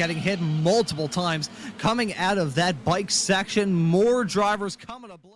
getting hit multiple times coming out of that bike section. More drivers coming to blows.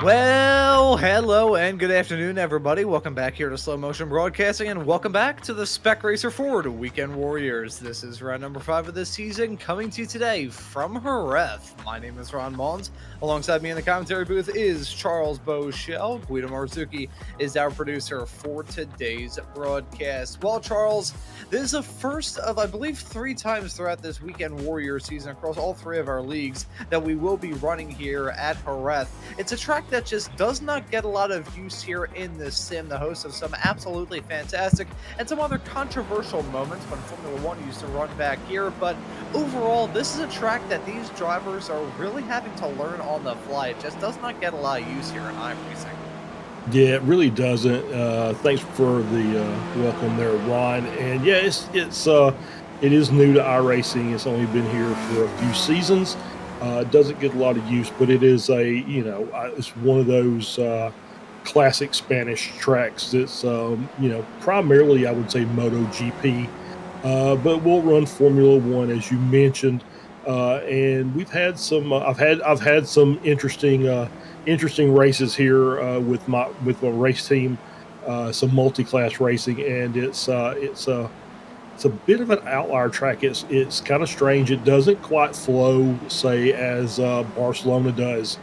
Well, hello and good afternoon, everybody. Welcome back here to Slow Motion Broadcasting, and welcome back to the Spec Racer Ford Weekend Warriors. This is round number 5 of this season, coming to you today from Jerez. My name is Ron Maunz. Alongside me in the commentary booth is Charles Boshell. Guido Marzucchi is our producer for today's broadcast. Well, Charles, this is the first of, I believe, 3 times throughout this Weekend Warriors season across all 3 of our leagues that we will be running here at Jerez. It's a track that just does not get a lot of use here in this sim, the host of some absolutely fantastic and some other controversial moments when Formula 1 used to run back here, but overall, this is a track that these drivers are really having to learn on the fly. It just does not get a lot of use here in iRacing. Yeah, it really doesn't. Thanks for the welcome there, Ron. And yeah, it is new to iRacing. It's only been here for a few seasons. It doesn't get a lot of use, but it is it's one of those classic Spanish tracks that's, primarily I would say MotoGP, but we'll run Formula 1 as you mentioned. And we've had some, I've had some interesting races here with my race team, some multi-class racing, and it's it's a bit of an outlier track. It's kind of strange. It doesn't quite flow, say, as Barcelona does.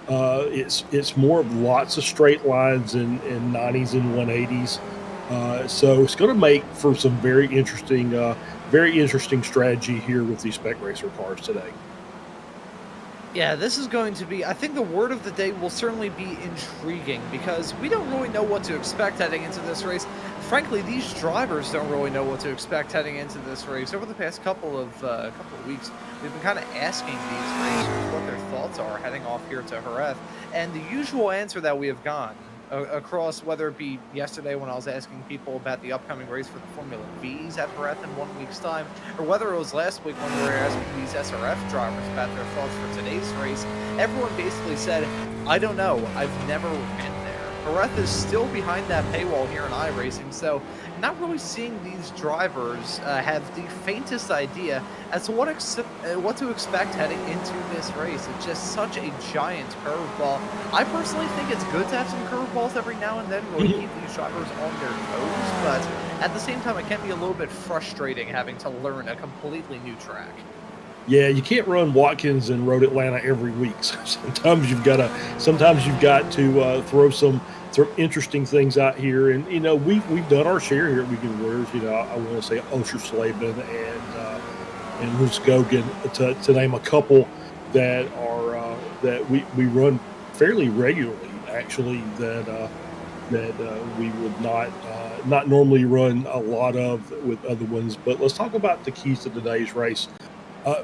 It's more of lots of straight lines and 90s and 180s. So it's going to make for some very interesting strategy here with these Spec Racer cars today. Yeah, this is going to be, I think the word of the day will certainly be intriguing because we don't really know what to expect heading into this race. Frankly, these drivers don't really know what to expect heading into this race. Over the past couple of weeks, we've been kind of asking these racers what their thoughts are heading off here to Jerez. And the usual answer that we have gotten across, whether it be yesterday when I was asking people about the upcoming race for the Formula Vs at Jerez in 1 week's time, or whether it was last week when we were asking these SRF drivers about their thoughts for today's race, everyone basically said, I don't know, I've never been there. Jerez is still behind that paywall here in iRacing, so not really seeing these drivers have the faintest idea as to what to expect heading into this race. It's just such a giant curveball. I personally think it's good to have some curveballs every now and then, really keep these drivers on their toes, but at the same time, it can be a little bit frustrating having to learn a completely new track. Yeah, you can't run Watkins and Road Atlanta every week. Sometimes you've got to throw some interesting things out here, and we've done our share here at Weekend Warriors. I want to say Osher and Muskogan to name a couple that are that we run fairly regularly. Actually, that we would not normally run a lot of with other ones. But let's talk about the keys to today's race.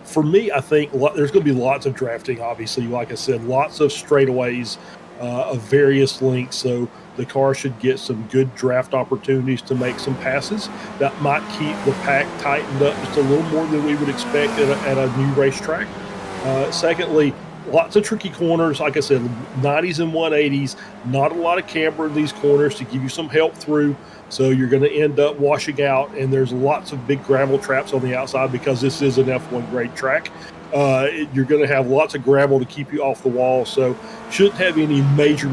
For me, I think there's going to be lots of drafting, obviously. Like I said, lots of straightaways of various lengths. So the car should get some good draft opportunities to make some passes. That might keep the pack tightened up just a little more than we would expect at a new racetrack. Secondly, lots of tricky corners. Like I said, 90s and 180s, not a lot of camber in these corners to give you some help through. So you're going to end up washing out, and there's lots of big gravel traps on the outside because this is an F1 grade track. You're going to have lots of gravel to keep you off the wall, so shouldn't have any major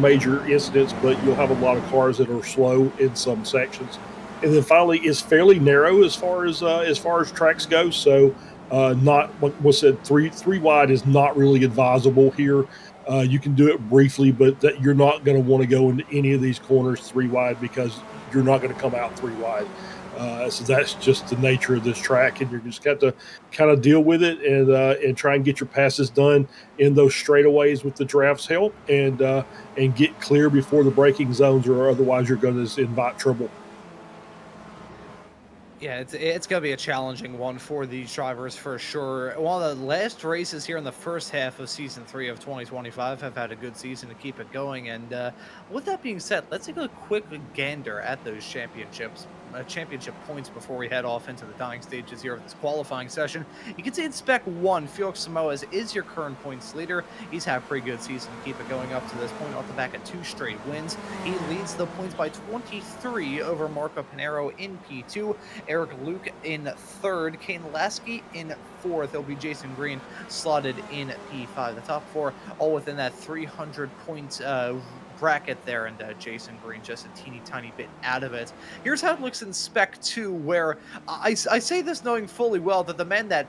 incidents, but you'll have a lot of cars that are slow in some sections. And then finally, it's fairly narrow as far as tracks go, so not like was said, three wide is not really advisable here. You can do it briefly, but that you're not going to want to go into any of these corners 3 wide because you're not going to come out 3 wide. So that's just the nature of this track, and you're just got to kind of deal with it and try and get your passes done in those straightaways with the draft's help, and get clear before the braking zones, or otherwise you're going to invite trouble. Yeah, it's going to be a challenging one for these drivers for sure. One of the last races here in the first half of Season 3 of 2025 have had a good season to keep it going. And with that being said, let's take a quick gander at those championship points before we head off into the dying stages here of this qualifying session. You can see in Spec 1, Felix Samoas is your current points leader. He's had a pretty good season to keep it going up to this point off the back of 2 straight wins. He leads the points by 23 over Marco Pinero in P2. Eric Luke in 3rd, Kane Lasky in 4th. It'll be Jason Green slotted in P5. The top 4 all within that 300 points bracket there, and Jason Green just a teeny tiny bit out of it. Here's how it looks in Spec 2, where I say this knowing fully well that the man that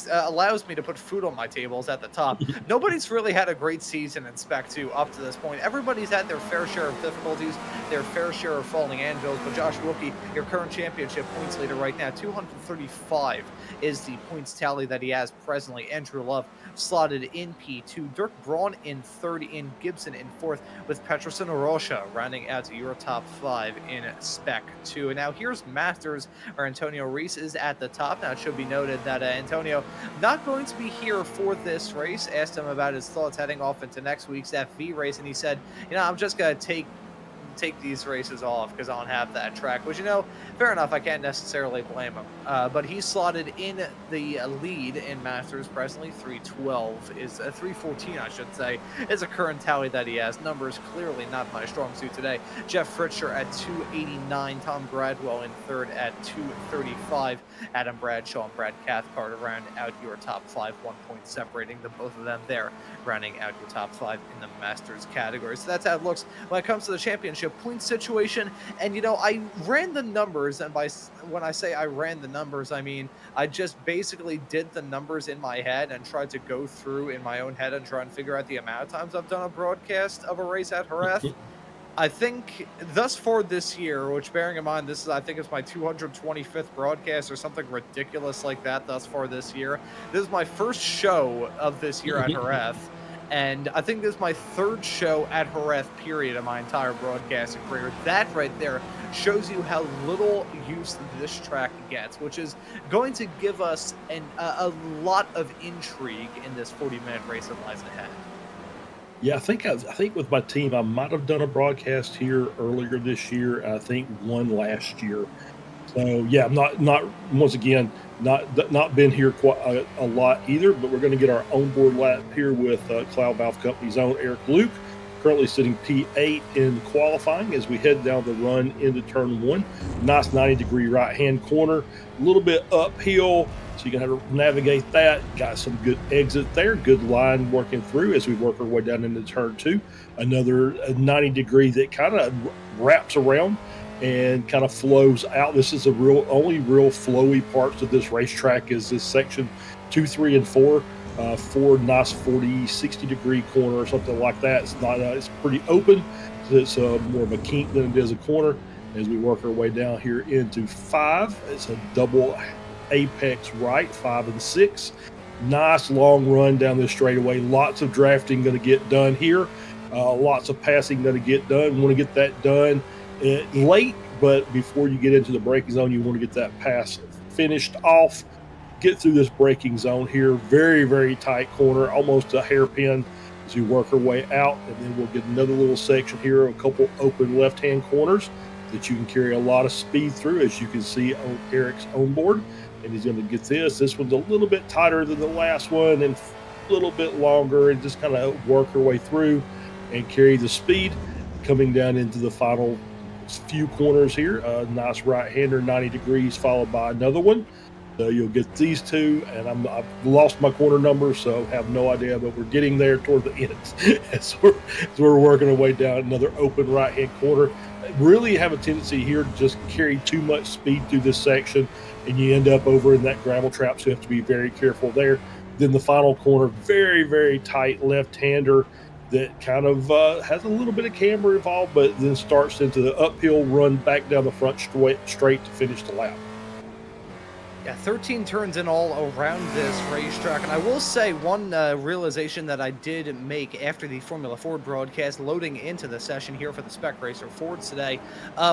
allows me to put food on my tables at the top. Nobody's really had a great season in Spec 2 up to this point. Everybody's had their fair share of difficulties, their fair share of falling anvils, but Josh Wilkie, your current championship points leader right now, 235 is the points tally that he has presently. Andrew Love slotted in P2, Dirk Braun in 3rd, Ian Gibson in 4th, with Peterson Rocha rounding out to your top 5 in Spec 2. And now here's Masters, where Antonio Reese is at the top. Now it should be noted that Antonio not going to be here for this race. Asked him about his thoughts heading off into next week's FV race, and he said, I'm just going to take these races off because I don't have that track, which, fair enough, I can't necessarily blame him. But he's slotted in the lead in Masters presently. 312 is 314, I should say, is a current tally that he has. Numbers clearly not my strong suit today. Jeff Fritcher at 289, Tom Bradwell in 3rd at 235, Adam Bradshaw and Brad Cathcart round out your top 5, 1 point separating the both of them there, rounding out your top 5 in the Masters category. So that's how it looks when it comes to the championship championship point situation. And, I ran the numbers. And when I say I ran the numbers, I mean, I just basically did the numbers in my head and tried to go through in my own head and try and figure out the amount of times I've done a broadcast of a race at Jerez. I think thus far this year, which bearing in mind, I think it's my 225th broadcast or something ridiculous like that thus far this year. This is my first show of this year at Jerez. And I think this is my third show at Jerez, period, in my entire broadcasting career. That right there shows you how little use this track gets, which is going to give us a lot of intrigue in this 40-minute race that lies ahead. Yeah, I think with my team, I might have done a broadcast here earlier this year. I think one last year. So yeah, I'm not once again not been here quite a lot either. But we're going to get our onboard lap here with Cloud Valve Company's own Eric Luke, currently sitting P8 in qualifying as we head down the run into turn one. Nice 90-degree right-hand corner, a little bit uphill. So you're going to have to navigate that. Got some good exit there. Good line working through as we work our way down into turn two. Another 90-degree that kind of wraps around and kind of flows out. This is only real flowy parts of this racetrack is this section 2, 3, and 4. 4 nice 40, 60-degree corner or something like that. It's not. It's pretty open. So it's more of a kink than it is a corner. As we work our way down here into 5, it's a double apex right, 5 and 6. Nice long run down this straightaway. Lots of drafting going to get done here. Lots of passing going to get done. We want to get that done late, but before you get into the braking zone, you want to get that pass finished off. Get through this braking zone here. Very, very tight corner, almost a hairpin as you work our way out. And then we'll get another little section here, a couple open left-hand corners that you can carry a lot of speed through, as you can see on Eric's onboard. And he's going to get this. This one's a little bit tighter than the last one and a little bit longer, and just kind of work our way through and carry the speed. Coming down into the final few corners here, a nice right-hander, 90 degrees, followed by another one. So you'll get these two, and I've lost my corner number, so have no idea, but we're getting there toward the end. as we're working our way down another open right-hand corner. Really have a tendency here to just carry too much speed through this section, and you end up over in that gravel trap, so you have to be very careful there. Then the final corner, very, very tight left-hander that kind of has a little bit of camber involved, but then starts into the uphill run back down the front straight to finish the lap. Yeah, 13 turns in all around this racetrack. And I will say one realization that I did make after the Formula Ford broadcast loading into the session here for the Spec Racer Fords today.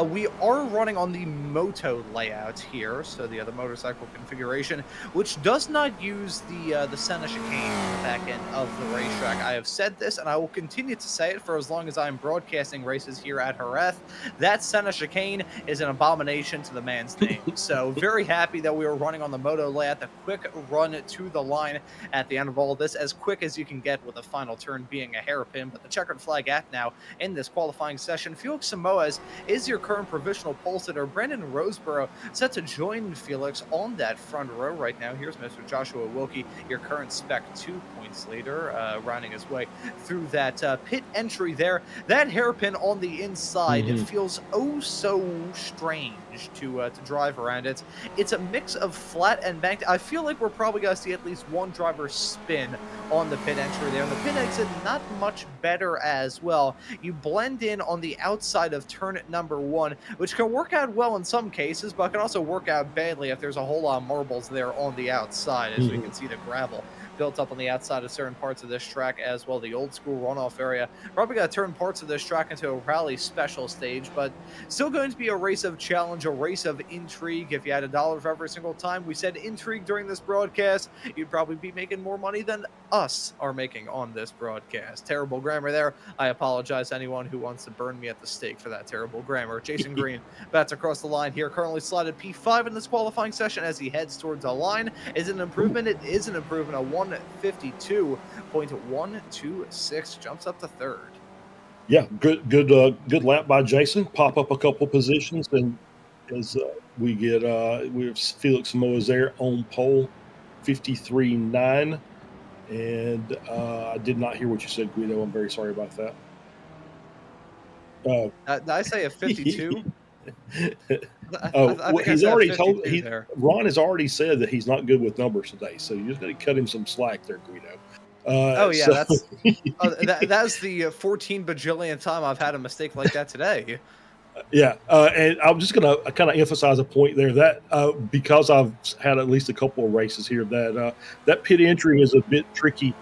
We are running on the Moto layout here, so the motorcycle configuration, which does not use the center chicane on the back end of the racetrack. I have said this, and I will continue to say it for as long as I'm broadcasting races here at Jerez. That center chicane is an abomination to the man's name. So very happy that we were running on the Moto layout, the quick run to the line at the end of all of this, as quick as you can get with the final turn being a hairpin. But the checkered flag at now in this qualifying session, Felix Samoas is your current provisional pole sitter. Brandon Roseborough set to join Felix on that front row right now. Here's Mr. Joshua Wilkie, your current Spec 2 points leader, rounding his way through that pit entry there. That hairpin on the inside, it feels oh so strange to drive around. It's a mix of flat and banked. I feel like we're probably going to see at least one driver spin on the pit entry there. And the pit exit, not much better as well. You blend in on the outside of turn number 1, which can work out well in some cases, but can also work out badly if there's a whole lot of marbles there on the outside, as we can see the gravel built up on the outside of certain parts of this track as well. The old school runoff area. Probably going to turn parts of this track into a rally special stage, but still going to be a race of challenge, a race of intrigue. If you had $1 for every single time we said intrigue during this broadcast, you'd probably be making more money than us are making on this broadcast. Terrible grammar there. I apologize to anyone who wants to burn me at the stake for that terrible grammar. Jason Green about to cross the line here, currently slotted P5 in this qualifying session as he heads towards the line. Is it an improvement? It is an improvement. A 152.126 jumps up to third. Yeah, good lap by Jason. Pop up a couple positions, and as we have Felix Samoas there on pole, 53.9. And I did not hear what you said, Guido. I'm very sorry about that. Oh, Did I say a 52? I well, think I he's said a already told 52 there. Ron has already said that he's not good with numbers today, so you're just going to cut him some slack there, Guido. Oh yeah, So that's that's the 14 bajillion time I've had a mistake like that today. yeah, and I'm just going to kind of emphasize a point there that because I've had at least a couple of races here that pit entry is a bit tricky.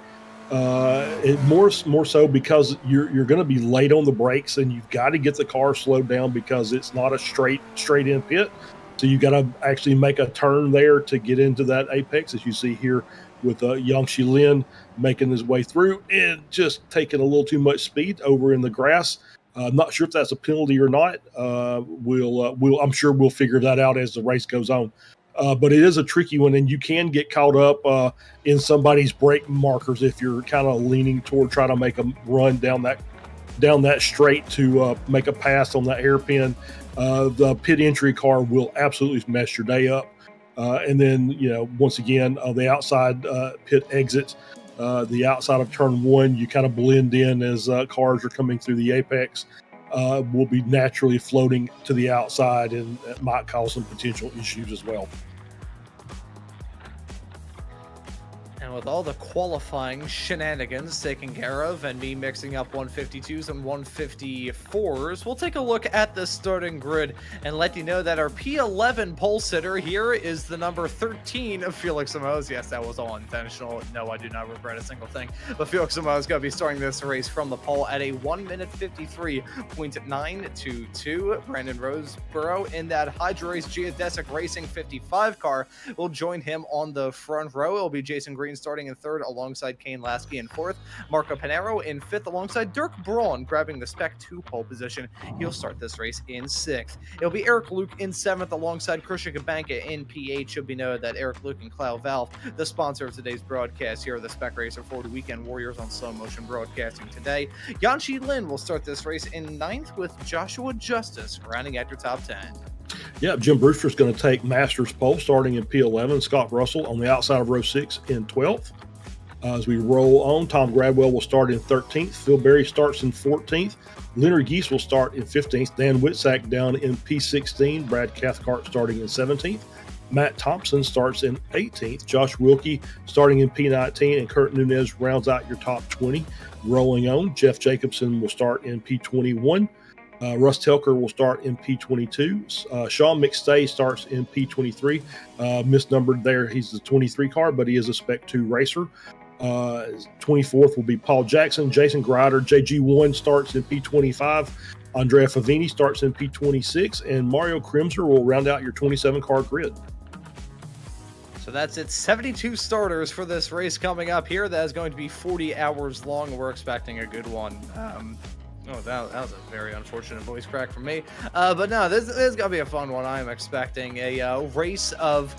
More so because you're going to be late on the brakes and you've got to get the car slowed down because it's not a straight in pit. So you got to actually make a turn there to get into that apex, as you see here with Yangshi Lin making his way through and just taking a little too much speed over in the grass. I'm not sure if that's a penalty or not. I'm sure we'll figure that out as the race goes on. But it is a tricky one, and you can get caught up in somebody's brake markers if you're kind of leaning toward trying to make a run down that straight to make a pass on that hairpin. The pit entry car will absolutely mess your day up. And then, once again, the outside pit exits, the outside of turn one, you kind of blend in as cars are coming through the apex. Will be naturally floating to the outside, and that might cause some potential issues as well. And with all the qualifying shenanigans taken care of and me mixing up 152s and 154s, we'll take a look at the starting grid and let you know that our P11 pole sitter here is the number 13 of Felix Mounz. Yes, that was all intentional. No, I do not regret a single thing. But Felix Mounz is going to be starting this race from the pole at a 1:53.922. Brandon Roseborough in that Hydra Race Geodesic Racing 55 car will join him on the front row. It'll be Jason Green starting in third alongside Kane Lasky in fourth. Marco Panero in fifth alongside Dirk Braun grabbing the Spec 2 pole position. He'll start this race in sixth. It'll be Eric Luke in seventh alongside Christian Kabanka in P8. Should be noted that Eric Luke and Cloud Valve, the sponsor of today's broadcast here are the Spec Racer 40 Weekend Warriors on Slow Motion Broadcasting today. Yanshi Lin will start this race in ninth with Joshua Justice rounding out your top 10. Yeah, Jim Brewster's going to take Masters pole starting in P11. Scott Russell on the outside of row 6 in 12th. As we roll on, Tom Gradwell will start in 13th. Phil Berry starts in 14th. Leonard Geese will start in 15th. Dan Whitsack down in P16. Brad Cathcart starting in 17th. Matt Thompson starts in 18th. Josh Wilkie starting in P19. And Kurt Nunez rounds out your top 20. Rolling on, Jeff Jacobson will start in P21. Russ Telker will start in P22. Sean McStay starts in P23. Misnumbered there. He's the 23 car, but he is a Spec 2 racer. 24th will be Paul Jackson. Jason Grider, JG1 starts in P25. Andrea Favini starts in P26. And Mario Krimser will round out your 27 car grid. So that's it. 72 starters for this race coming up here. That is going to be 40 hours long. We're expecting a good one. Oh, that was a very unfortunate voice crack from me. But no, this is going to be a fun one. I'm expecting a race of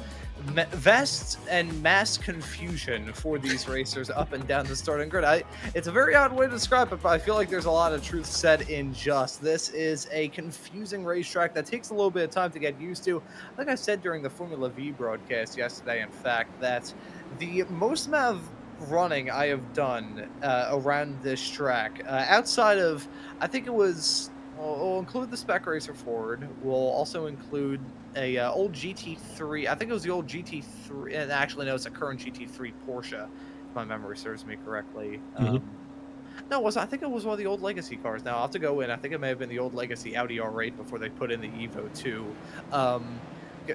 vast and mass confusion for these racers up and down the starting grid. It's a very odd way to describe it, but I feel like there's a lot of truth said in just. This is a confusing racetrack that takes a little bit of time to get used to. Like I said during the Formula V broadcast yesterday, in fact, that the most amount of running I have done around this track, outside of, I think it was, we'll include the Spec Racer Ford, we'll also include a old GT3, I think it was the old GT3, and actually no, it's a current GT3 Porsche, if my memory serves me correctly. No, I think it was one of the old Legacy cars. Now I'll have to go in, I think it may have been the old Legacy Audi R8 before they put in the Evo 2.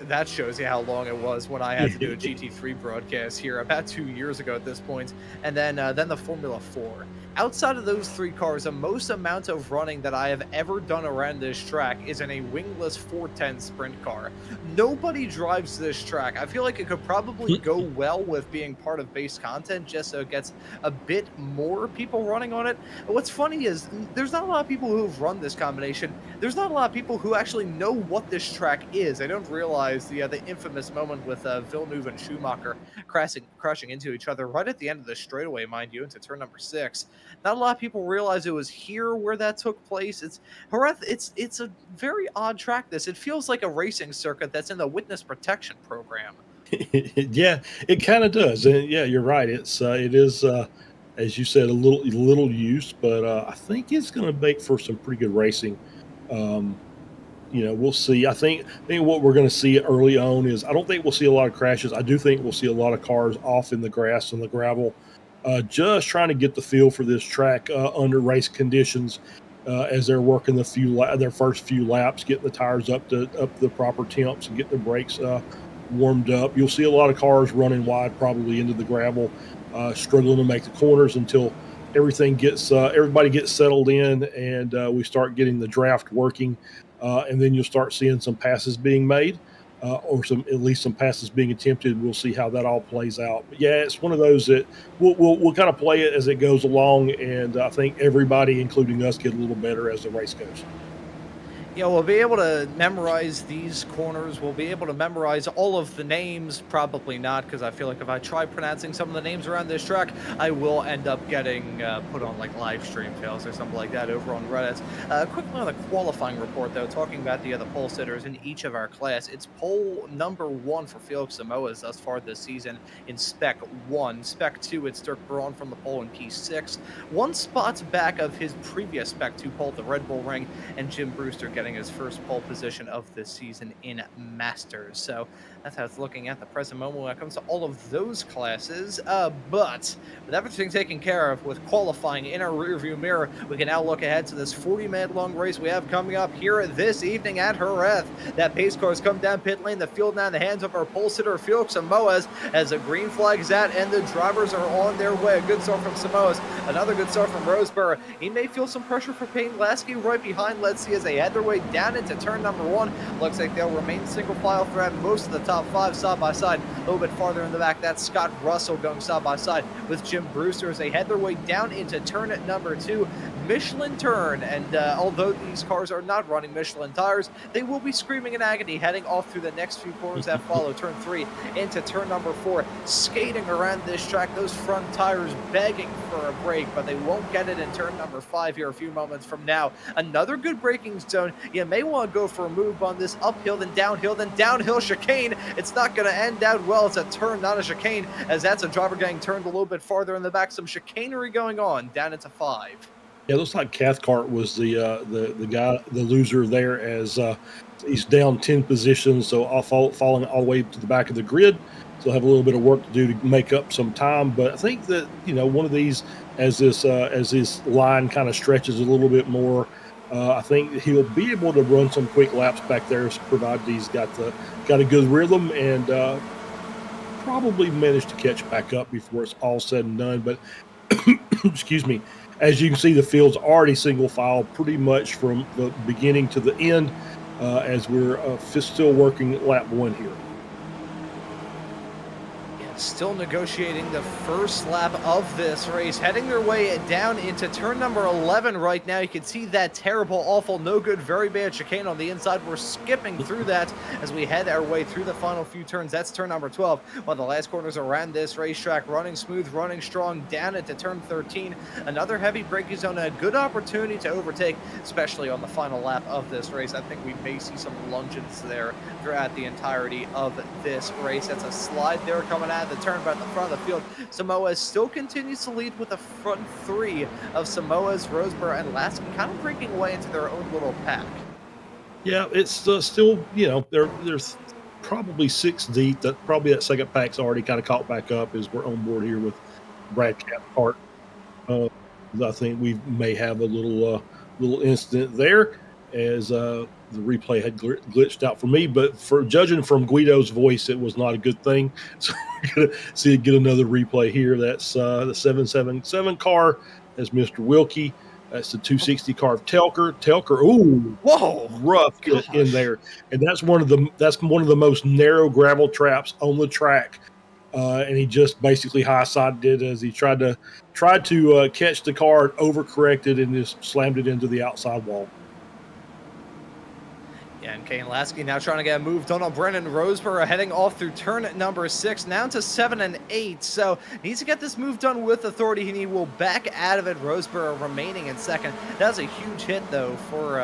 That shows you how long it was when I had to do a GT3 broadcast here about 2 years ago at this point. And then the Formula 4. Outside of those three cars, the most amount of running that I have ever done around this track is in a wingless 410 sprint car. Nobody drives this track. I feel like it could probably go well with being part of base content just so it gets a bit more people running on it. What's funny is there's not a lot of people who have run this combination. There's not a lot of people who actually know what this track is. I don't realize the infamous moment with Villeneuve and Schumacher crashing into each other right at the end of the straightaway, mind you, into turn number 6. Not a lot of people realize it was here where that took place. It's a very odd track. It feels like a racing circuit that's in the witness protection program. Yeah, it kind of does. And yeah, you're right. It is as you said, a little used, but I think it's going to make for some pretty good racing. Um, we'll see. I think what we're going to see early on is I don't think we'll see a lot of crashes. I do think we'll see a lot of cars off in the grass and the gravel, just trying to get the feel for this track under race conditions as they're working their first few laps, getting the tires up to the proper temps and getting the brakes warmed up. You'll see a lot of cars running wide, probably into the gravel, struggling to make the corners until everybody gets settled in and we start getting the draft working, and then you'll start seeing some passes being made, or at least some passes being attempted. We'll see how that all plays out. But yeah, it's one of those that we'll kind of play it as it goes along, and I think everybody, including us, get a little better as the race goes. Yeah, we'll be able to memorize these corners. We'll be able to memorize all of the names. Probably not, because I feel like if I try pronouncing some of the names around this track, I will end up getting put on like live stream fails or something like that over on Reddit. Quickly on the qualifying report, though, talking about the other pole sitters in each of our class. It's pole number 1 for Felix Samoas thus far this season in Spec 1. Spec 2, it's Dirk Braun from the pole in P6. 1 spot back of his previous Spec 2 pole, the Red Bull Ring, and Jim Brewster getting his first pole position of this season in Masters. So that's how it's looking at the present moment when it comes to all of those classes. But with everything taken care of, with qualifying in our rearview mirror, we can now look ahead to this 40-minute long race we have coming up here this evening at Jerez. That pace car has come down pit lane, the field now in the hands of our pole sitter Felix Samoas as a green flag is out and the drivers are on their way. A good start from Samoas, another good start from Roseborough. He may feel some pressure for Payne Lasky right behind. Let's see as they head their way down into turn number 1. Looks like they'll remain single file throughout most of the top 5 side by side. A little bit farther in the back, that's Scott Russell going side by side with Jim Brewster as they head their way down into turn number 2. Michelin turn, and although these cars are not running Michelin tires, they will be screaming in agony heading off through the next few corners that follow turn 3 into turn number 4. Skating around this track, those front tires begging for a break, but they won't get it in turn number 5 here a few moments from now. Another good braking zone. You may want to go for a move on this uphill, then downhill chicane. It's not going to end out well. It's a turn, not a chicane, as that's a driver getting turned a little bit farther in the back. Some chicanery going on down into 5. Yeah, it looks like Cathcart was the guy, the loser there, as he's down 10 positions, so falling all the way to the back of the grid. So he'll have a little bit of work to do to make up some time. But I think that one of these, as this line kind of stretches a little bit more, I think he'll be able to run some quick laps back there, provided he's got a good rhythm and probably manage to catch back up before it's all said and done. But excuse me. As you can see, the field's already single file pretty much from the beginning to the end, as we're still working lap 1 here. Still negotiating the first lap of this race, heading their way down into turn number 11 right now. You can see that terrible, awful, no good, very bad chicane on the inside. We're skipping through that as we head our way through the final few turns. That's turn number 12. One of the last corners around this racetrack, running smooth, running strong, down into turn 13. Another heavy braking zone, a good opportunity to overtake, especially on the final lap of this race. I think we may see some lunges there throughout the entirety of this race. That's a slide there coming out of the turn, but at the front of the field, Samoa still continues to lead with the front 3 of Samoa's, Roseborough, and Lasky kind of breaking away into their own little pack. Yeah, it's still, there's probably 6 deep. That second pack's already kind of caught back up as we're on board here with Brad Cathcart. I think we may have a little incident there, as the replay had glitched out for me, but for judging from Guido's voice, it was not a good thing. So we're gonna get another replay here. That's the 777 car. That's Mr. Wilkie. That's the 260 car of Telker. Ooh, whoa, rough in there, and that's one of the most narrow gravel traps on the track. And he just basically high-sided it as he tried to catch the car, overcorrected, and just slammed it into the outside wall. Yeah, and Kane Lasky now trying to get a move done on Brennan Roseborough, heading off through turn number 6, now to 7 and 8. So needs to get this move done with authority, and he will back out of it. Roseborough remaining in second. That was a huge hit, though, for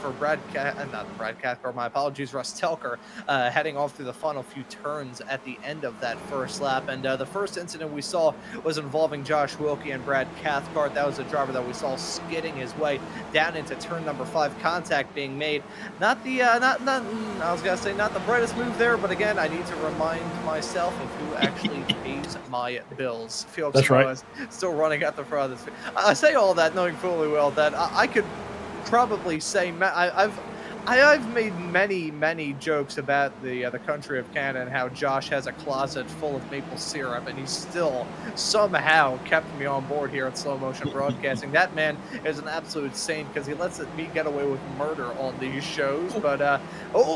for not Brad Cathcart, my apologies, Russ Telker, heading off through the final few turns at the end of that first lap. And the first incident we saw was involving Josh Wilkie and Brad Cathcart. That was a driver that we saw skidding his way down into turn number 5, contact being made. Not the, I was going to say not the brightest move there, but again, I need to remind myself of who actually pays my bills. Felix That's right. is still running at the front of this. I say all that knowing fully well that I could probably say I've made many jokes about the country of Canada and how Josh has a closet full of maple syrup, and he's still somehow kept me on board here at Slow Motion Broadcasting. That man is an absolute saint because he lets me get away with murder on these shows. But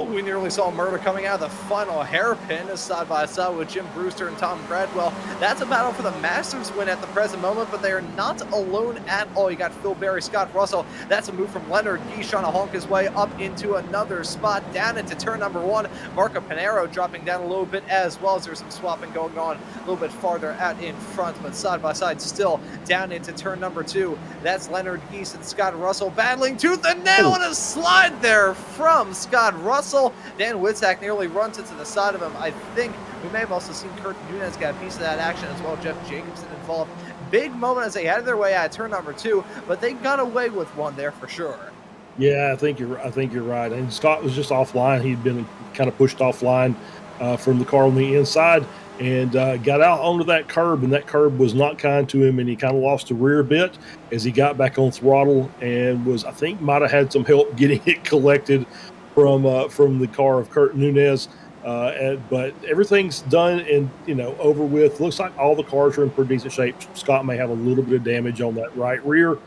we nearly saw murder coming out of the final hairpin side by side with Jim Brewster and Tom Gradwell. That's a battle for the Masters win at the present moment, but they are not alone at all. You got Phil Berry, Scott Russell. That's a move from Leonard Geesh trying to honk his way up into another spot down into turn number 1. Marco Pinero dropping down a little bit as well as there's some swapping going on a little bit farther out in front, but side by side still down into turn number 2. That's Leonard Geesh and Scott Russell battling tooth and nail on a slide there from Scott Russell. Dan Witzak nearly runs into the side of him. I think we may have also seen Kurt Nunez get a piece of that action as well. Jeff Jacobson involved. Big moment as they had their way out of turn number 2, but they got away with one there for sure. Yeah, I think you're right. And Scott was just offline. He'd been kind of pushed offline from the car on the inside and got out onto that curb, and that curb was not kind to him, and he kind of lost the rear bit as he got back on throttle and might have had some help getting it collected from the car of Kurt Nunez. But everything's done and over with. Looks like all the cars are in pretty decent shape. Scott may have a little bit of damage on that right rear.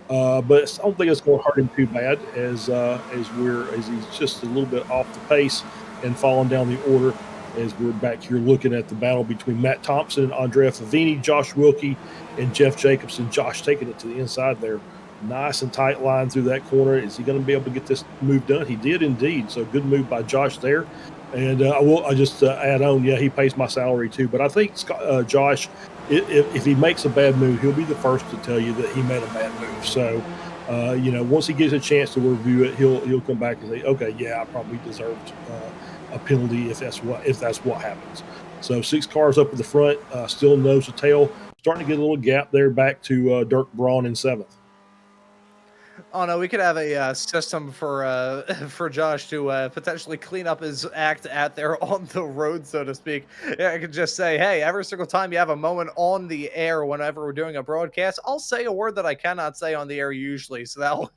But I don't think it's going to hurt him too bad as he's just a little bit off the pace and falling down the order as we're back here looking at the battle between Matt Thompson and Andrea Favini, Josh Wilkie, and Jeff Jacobson. Josh taking it to the inside there. Nice and tight line through that corner. Is he going to be able to get this move done? He did indeed. So good move by Josh there. And I just add on, yeah, he pays my salary too. But I think Josh, if he makes a bad move, he'll be the first to tell you that he made a bad move. So, once he gets a chance to review it, he'll come back and say, okay, yeah, I probably deserved a penalty if that's what happens. So 6 cars up at the front, still nose to tail, starting to get a little gap there back to Dirk Braun in 7th. Oh no, we could have a system for Josh to potentially clean up his act out there on the road, so to speak. Yeah, I could just say, hey, every single time you have a moment on the air, whenever we're doing a broadcast, I'll say a word that I cannot say on the air usually. So that'll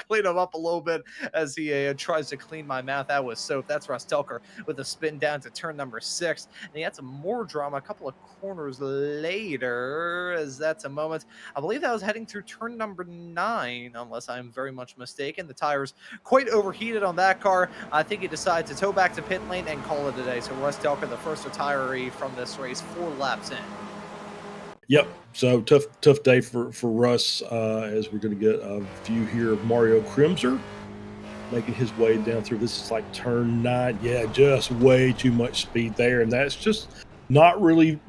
clean him up a little bit as he tries to clean my mouth out with soap. That's Russ Telker with a spin down to turn number 6. And he had some more drama a couple of corners later, as that's a moment. I believe that was heading through turn number 9, unless I'm very much mistaken. The tires quite overheated on that car. I think he decided to tow back to pit lane and call it a day. So Russ Telker, the first retiree from this race, 4 laps in. Yep. So tough day for Russ as we're going to get a view here of Mario Krimzer making his way down through. This is like turn 9. Yeah, just way too much speed there, and that's just not really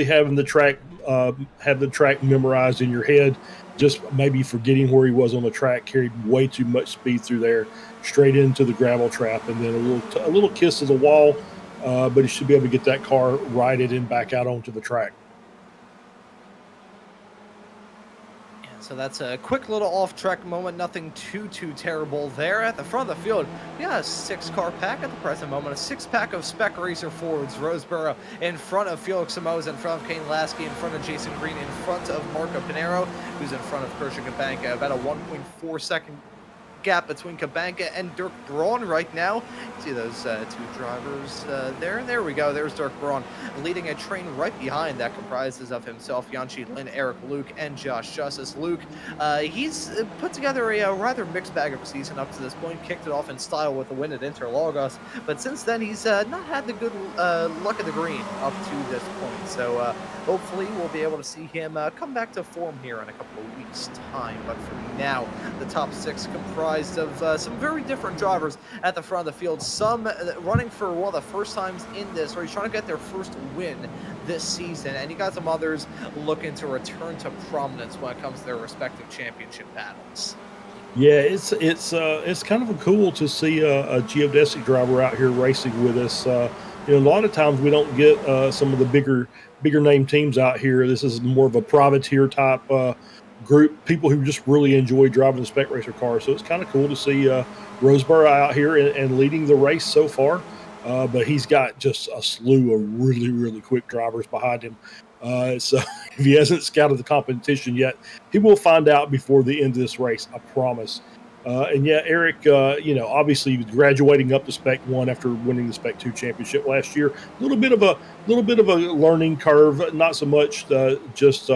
having the track memorized in your head. Just maybe forgetting where he was on the track, carried way too much speed through there, straight into the gravel trap, and then a little kiss to the wall. But he should be able to get that car righted and back out onto the track. So that's a quick little off-track moment, nothing too terrible there. At the front of the field, we got a 6-car pack at the present moment, a 6-pack of Spec Racer Fords. Roseboro in front of Felix Samoza, in front of Kane Lasky, in front of Jason Green, in front of Marco Pinero, who's in front of Christian Kabanka. About a 1.4 second gap between Kabanka and Dirk Braun right now. See those 2 drivers there? There we go. There's Dirk Braun leading a train right behind that comprises of himself, Yanchi Lin, Eric Luke, and Josh Justice. Luke, he's put together a rather mixed bag of a season up to this point. Kicked it off in style with a win at Interlagos, but since then he's not had the good luck of the green up to this point. So hopefully we'll be able to see him come back to form here in a couple of weeks' time. But for now, the top 6 comprised of some very different drivers at the front of the field. Some running for one of the first times in this race, trying to get their first win this season, and you got some others looking to return to prominence when it comes to their respective championship battles. Yeah, it's kind of cool to see a geodesic driver out here racing with us. A lot of times we don't get some of the bigger name teams out here. This is more of a privateer type group, people who just really enjoy driving the spec racer cars. So it's kind of cool to see Roseboro out here and leading the race so far. But he's got just a slew of really quick drivers behind him. So if he hasn't scouted the competition yet, he will find out before the end of this race. I promise. And yeah, Eric, obviously he was graduating up to Spec One after winning the Spec Two championship last year. A little bit of a learning curve. Not so much just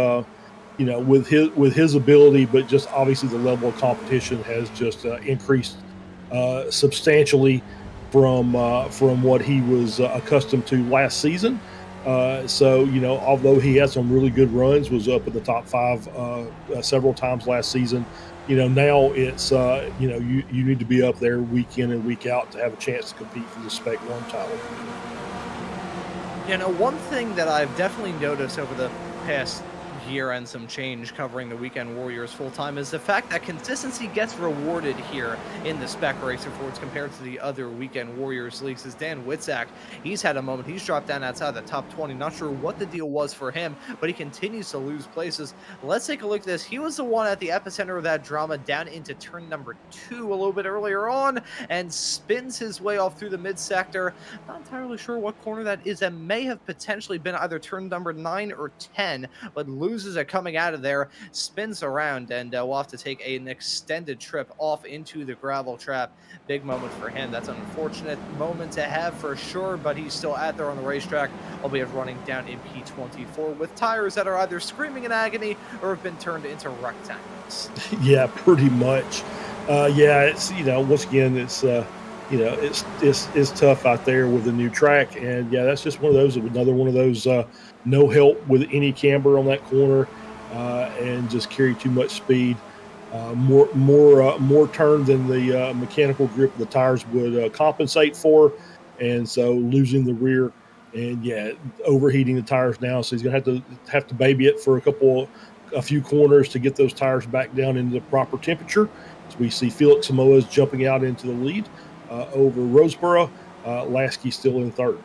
with his ability, but just obviously the level of competition has just increased substantially from what he was accustomed to last season. So although he had some really good runs, was up in the top five several times last season. Now it's you need to be up there week in and week out to have a chance to compete for the Spec One title. One thing that I've definitely noticed over the past year and some change covering the Weekend Warriors full time is the fact that consistency gets rewarded here in the Spec Racer Fords compared to the other Weekend Warriors leagues. As Dan Witzak, he's had a moment. He's dropped down outside the top 20. Not sure what the deal was for him, but he continues to lose places. Let's take a look at this. He was the one at the epicenter of that drama down into turn number 2 a little bit earlier on and spins his way off through the mid sector. Not entirely sure what corner that is. That may have potentially been either turn number 9 or 10, but loses it coming out of there, spins around, and we'll have to take an extended trip off into the gravel trap. Big moment for him. That's an unfortunate moment to have for sure, but he's still out there on the racetrack, albeit running down in P24 with tires that are either screaming in agony or have been turned into rectangles. Yeah, pretty much. Yeah, it's once again it's tough out there with the new track, and yeah, that's just another one of those no help with any camber on that corner, and just carry too much speed. More turn than the mechanical grip of the tires would compensate for, and so losing the rear, and yeah, overheating the tires now. So he's gonna have to baby it for a few corners to get those tires back down into the proper temperature. So we see Felix Samoa's jumping out into the lead over Roseboro. Lasky still in third.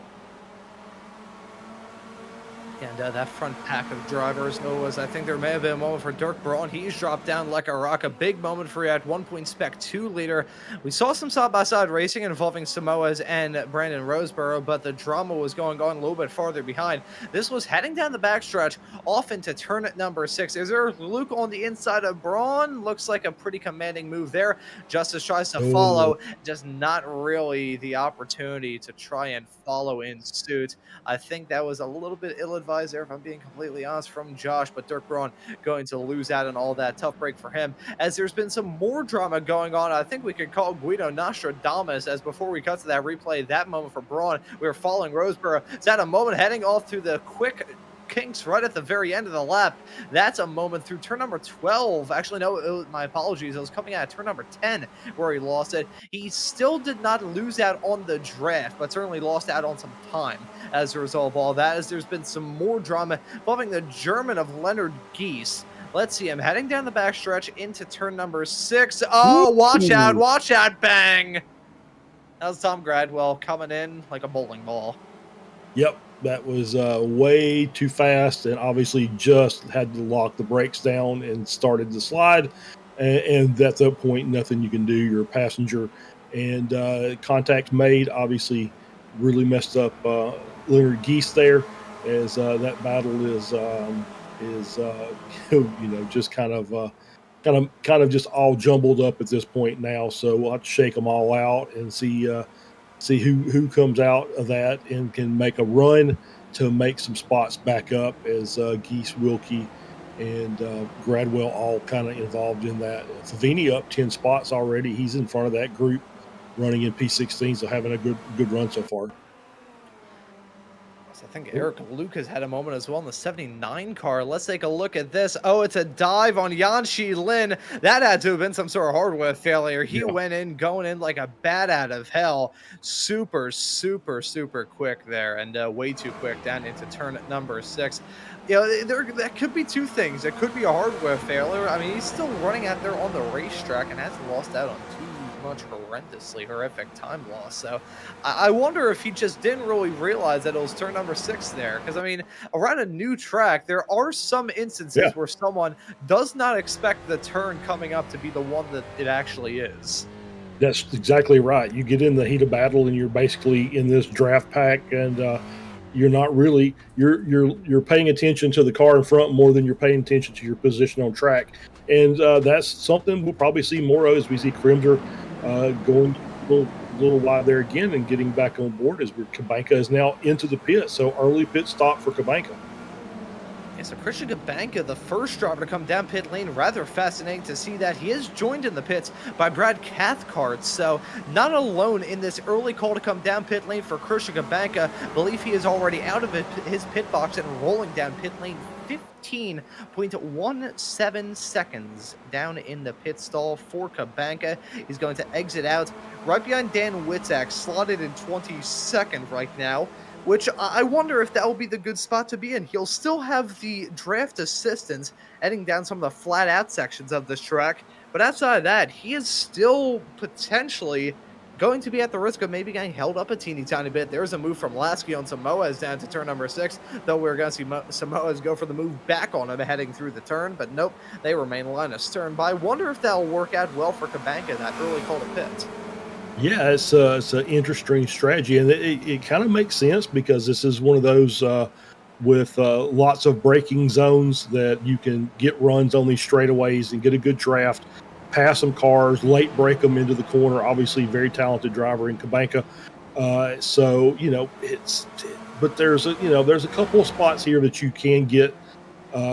And that front pack of drivers, I think there may have been a moment for Dirk Braun. He's dropped down like a rock. A big moment for you at 1 point Spec 2 leader. We saw some side-by-side racing involving Samoas and Brandon Roseboro, but the drama was going on a little bit farther behind. This was heading down the backstretch off into turn at number 6. Is there Luke on the inside of Braun? Looks like a pretty commanding move there. Justice tries to follow, just not really the opportunity to try and follow in suit. I think that was a little bit ill-advised there, if I'm being completely honest, from Josh, but Dirk Braun going to lose out on all that. Tough break for him, as there's been some more drama going on. I think we could call Guido Nostradamus, as before we cut to that replay, that moment for Braun, we were following Roseboro. Is that a moment heading off through the quick kinks right at the very end of the lap? That's a moment through turn number 12. Actually, no, my apologies. It was coming out of turn number 10 where he lost it. He still did not lose out on the draft, but certainly lost out on some time as a result of all that, as there's been some more drama involving the German of Leonard Geese. Let's see him heading down the backstretch into turn number 6. Oh, watch out, bang! That was Tom Gradwell coming in like a bowling ball. Yep, that was way too fast, and obviously just had to lock the brakes down and started to slide. And at that point, nothing you can do. You're a passenger, and contact made. Obviously, really messed up Leonard Geese there, as that battle is just kind of just all jumbled up at this point now. So we'll have to shake them all out and see who comes out of that and can make a run to make some spots back up, as Geese, Wilkie, and Gradwell all kind of involved in that. Favini up 10 spots already. He's in front of that group running in P16, so having a good run so far. I think Eric Luke has had a moment as well in the 79 car. Let's take a look at this. Oh, it's a dive on Yanxi Lin. That had to have been some sort of hardware failure. He went in, going in like a bat out of hell. Super quick there, and way too quick down into turn number 6. That could be two things. It could be a hardware failure. I mean, he's still running out there on the racetrack and hasn't lost out on too much horrendously horrific time loss. So I wonder if he just didn't really realize that it was turn number 6 there. Because, I mean, around a new track, there are some Yeah, instances where someone does not expect the turn coming up to be the one that it actually is. that's exactly right. You get in the heat of battle and you're basically in this draft pack, and you're not really you're paying attention to the car in front more than you're paying attention to your position on track, and that's something we'll probably see more of as we see Crimser going a little wide there again and getting back on board as Kabanka is now into the pit. So early pit stop for Kabanka. Yeah, so Christian Gabanka, the first driver to come down pit lane, rather fascinating to see that he is joined in the pits by Brad Cathcart. So not alone in this early call to come down pit lane for Christian Gabanka. Believe he is already out of his pit box and rolling down pit lane. 15.17 seconds down in the pit stall for Kabanka. He's going to exit out right behind Dan Witzak, slotted in 22nd right now, which I wonder if that will be the good spot to be in. He'll still have the draft assistance heading down some of the flat out sections of this track, but outside of that, he is still potentially going to be at the risk of maybe getting held up a teeny tiny bit. There's a move from Lasky on Samoas down to turn number 6, though we're going to see Samoas go for the move back on him heading through the turn, but nope, they remain line of stern. But I wonder if that'll work out well for Kabanka, that early call to pit. Yeah, it's an interesting strategy, and it kind of makes sense because this is one of those with lots of braking zones that you can get runs on these straightaways and get a good draft, pass some cars, late break them into the corner. Obviously, very talented driver in Kabanka. So but there's a couple of spots here that you can get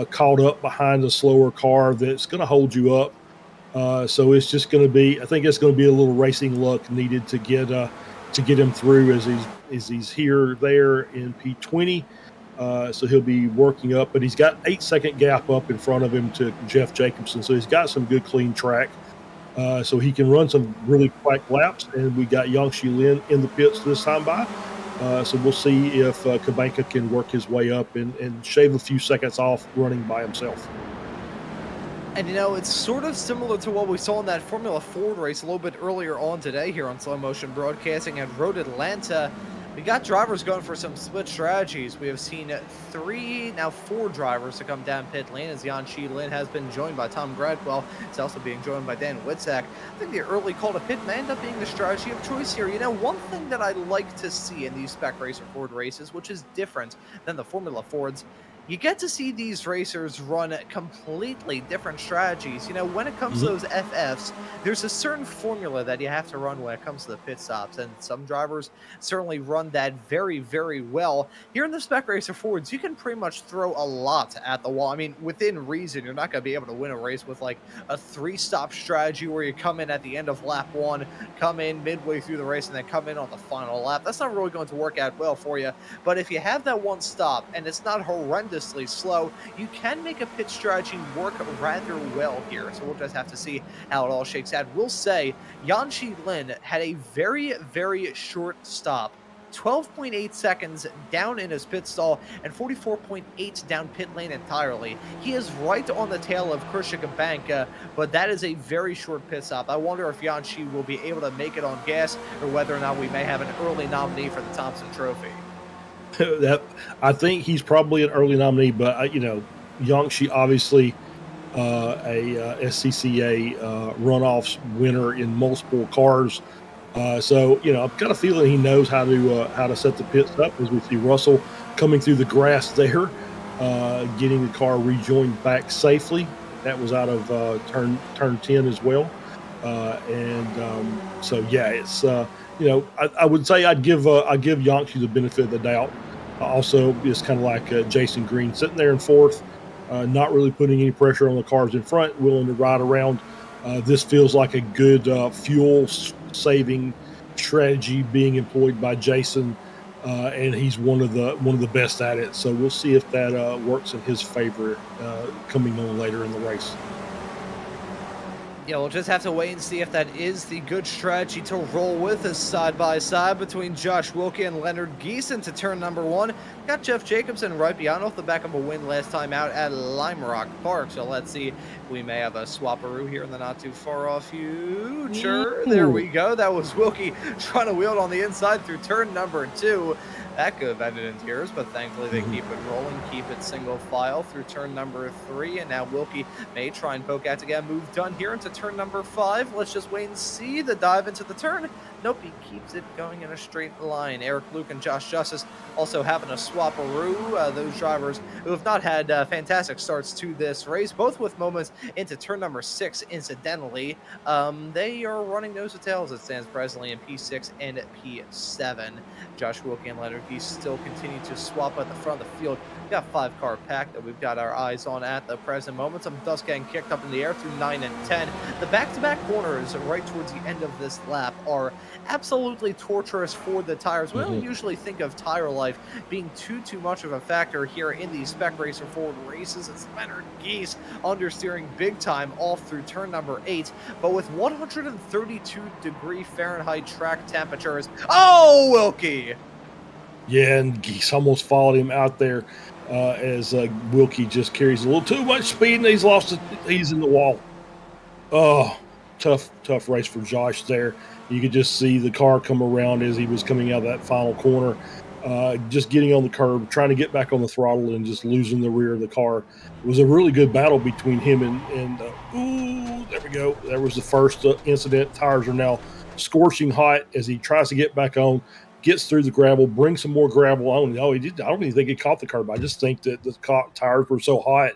caught up behind a slower car that's going to hold you up. So it's just going to be, I think it's going to be a little racing luck needed to get him through as he's here there in P20. So he'll be working up, but he's got 8-second gap up in front of him to Jeff Jacobson. So he's got some good clean track. So he can run some really quick laps, and we got Yangshi Lin in the pits this time by. So we'll see if Kabanka can work his way up and shave a few seconds off running by himself. And it's sort of similar to what we saw in that Formula Ford race a little bit earlier on today here on Slow Motion Broadcasting at Road Atlanta. We got drivers going for some split strategies. We have seen 3, now 4 drivers to come down pit lane as Jan Shi Lin has been joined by Tom Gradwell. He's also being joined by Dan Witzak. I think the early call to pit may end up being the strategy of choice here. One thing that I like to see in these Spec Racer Ford races, which is different than the Formula Fords, you get to see these racers run completely different strategies. When it comes to those FFs, there's a certain formula that you have to run when it comes to the pit stops, and some drivers certainly run that very, very well. Here in the Spec Racer Fords, you can pretty much throw a lot at the wall. I mean, within reason, you're not going to be able to win a race with like a 3-stop strategy where you come in at the end of lap 1, come in midway through the race, and then come in on the final lap. That's not really going to work out well for you. But if you have that one stop and it's not horrendous slow, you can make a pit strategy work rather well here. So we'll just have to see how it all shakes out. We'll say Yanshi Lin had a very, very short stop. 12.8 seconds down in his pit stall and 44.8 down pit lane entirely. He is right on the tail of Christian Gabanka, but that is a very short pit stop. I wonder if Yanshi will be able to make it on gas or whether or not we may have an early nominee for the Thompson Trophy. That I think he's probably an early nominee, but Yangshi obviously a SCCA runoffs winner in multiple cars. So I'm kind of feeling he knows how to set the pits up as we see Russell coming through the grass there, getting the car rejoined back safely. That was out of turn 10 as well, so yeah, it's I would say I'd give Yangshi the benefit of the doubt. Also, it's kind of like Jason Green sitting there in fourth, not really putting any pressure on the cars in front, willing to ride around. This feels like a good fuel-saving strategy being employed by Jason, and he's one of the best at it. So we'll see if that works in his favor coming on later in the race. Yeah, we'll just have to wait and see if that is the good strategy to roll with, as side by side between Josh Wilkie and Leonard Geeson to turn number 1. Got Jeff Jacobson right behind off the back of a win last time out at Lime Rock Park. So let's see. We may have a swaparoo here in the not too far off future. There Ooh. we go. That was Wilkie trying to wheel it on the inside through turn number 2. That could have ended in tears, but thankfully they keep it rolling, keep it single file through turn number 3. And now Wilkie may try and poke out to get a move done here into turn number 5. Let's just wait and see the dive into the turn. Nope, he keeps it going in a straight line. Eric Luke and Josh Justice also having a swaparoo. Those drivers who have not had fantastic starts to this race, both with moments into turn number 6, incidentally. They are running nose to tail as it stands presently in P6 and P7. Josh Wilkie and Leonard Geese still continue to swap at the front of the field. We've got 5-car pack that we've got our eyes on at the present moment. Some dust getting kicked up in the air through 9 and 10. The back-to-back corners right towards the end of this lap are absolutely torturous for the tires. We don't usually think of tire life being too much of a factor here in these Spec Racer Forward races. It's Leonard Geese understeering big time off through turn number 8, but with 132-degree Fahrenheit track temperatures. Oh, Wilkie! Yeah, and Geese almost followed him out there as Wilkie just carries a little too much speed, and he's lost it. He's in the wall. Oh, tough race for Josh there. You could just see the car come around as he was coming out of that final corner, just getting on the curb, trying to get back on the throttle and just losing the rear of the car. It was a really good battle between him and ooh, there we go. There was the first incident. Tires are now scorching hot as he tries to get back on, gets through the gravel, brings some more gravel on. Oh, he did. I don't even think he caught the curb. I just think that the tires were so hot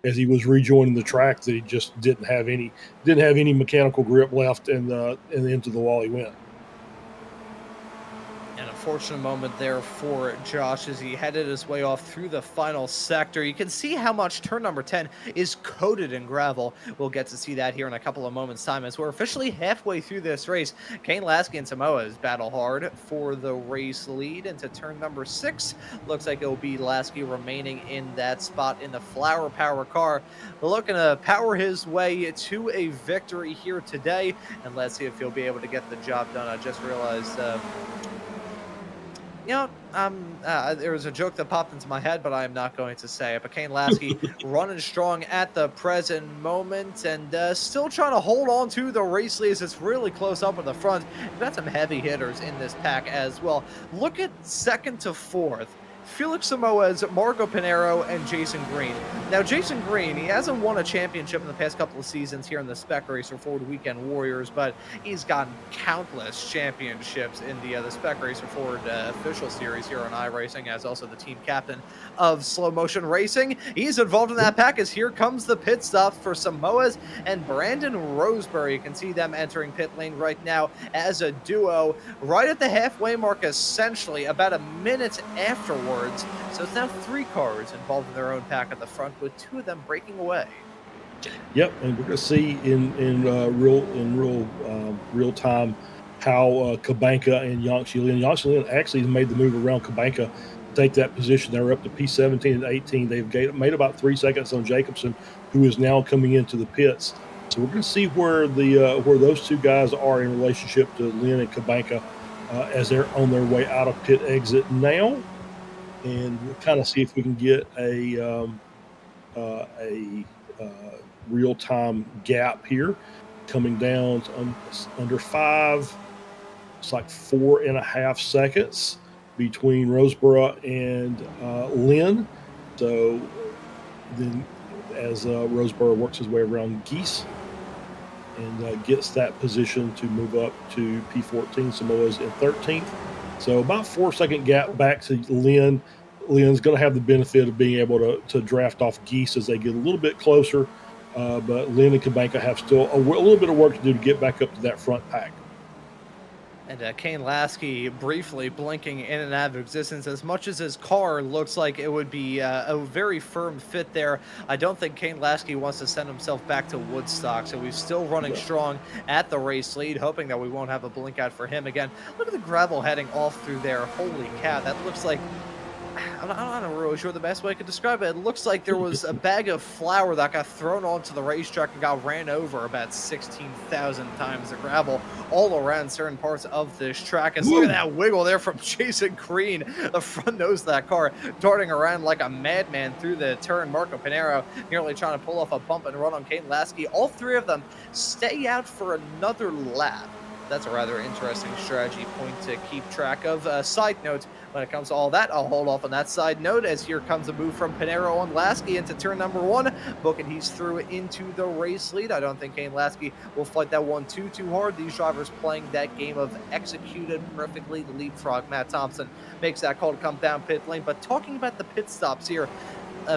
as he was rejoining the track that he just didn't have any mechanical grip left, and into the wall he went. An unfortunate moment there for Josh as he headed his way off through the final sector. You can see how much turn number 10 is coated in gravel. We'll get to see that here in a couple of moments' time as we're officially halfway through this race. Kane Lasky and Samoa's battle hard for the race lead into turn number 6. Looks like it'll be Lasky remaining in that spot in the Flower Power car, looking to power his way to a victory here today. And let's see if he'll be able to get the job done. I just realized there was a joke that popped into my head, but I am not going to say it. But Kane Lasky running strong at the present moment and still trying to hold on to the race lead as it's really close up in the front. We've got some heavy hitters in this pack as well. Look at 2nd to 4th. Felix Samoas, Marco Pinero, and Jason Green. Now, Jason Green, he hasn't won a championship in the past couple of seasons here in the Spec Racer Forward Weekend Warriors, but he's gotten countless championships in the Spec Racer Forward official series here on iRacing, as also the team captain of Slow Motion Racing. He's involved in that pack as here comes the pit stop for Samoas and Brandon Roseberry. You can see them entering pit lane right now as a duo, right at the halfway mark, essentially, about a minute afterwards. So it's now 3 cars involved in their own pack at the front, with 2 of them breaking away. Yep, and we're going to see in real time how Kabanka and Yangshi actually made the move around Kabanka to take that position. They're up to P17 and 18. They've made about 3 seconds on Jacobson, who is now coming into the pits. So we're going to see where where those 2 guys are in relationship to Lynn and Kabanka as they're on their way out of pit exit now. And we'll kind of see if we can get a real-time gap here, coming down under 5. It's like 4.5 seconds between Roseboro and Lynn. So then, as Roseboro works his way around Geese and gets that position to move up to P14, Samoa's in 13th. So about 4-second gap back to Lynn. Lynn's going to have the benefit of being able to draft off Geese as they get a little bit closer. But Lynn and Kabanka have still a little bit of work to do to get back up to that front pack. And Kane Lasky briefly blinking in and out of existence. As much as his car looks like it would be a very firm fit there, I don't think Kane Lasky wants to send himself back to Woodstock. So he's still running strong at the race lead, hoping that we won't have a blink out for him again. Look at the gravel heading off through there. Holy cow, that looks like I'm not really sure the best way I could describe it. It looks like there was a bag of flour that got thrown onto the racetrack and got ran over about 16,000 times. The gravel all around certain parts of this track. And look at that wiggle there from Jason Green, the front nose of that car, darting around like a madman through the turn. Marco Pinero nearly trying to pull off a bump and run on Kane Lasky. All three of them stay out for another lap. That's a rather interesting strategy point to keep track of. Side note, when it comes to all that, I'll hold off on that side note as here comes a move from Pinero on Lasky into turn number 1. Booking he's through into the race lead. I don't think Kane Lasky will fight that one too hard. These drivers playing that game of executed perfectly. The leapfrog, Matt Thompson, makes that call to come down pit lane. But talking about the pit stops here,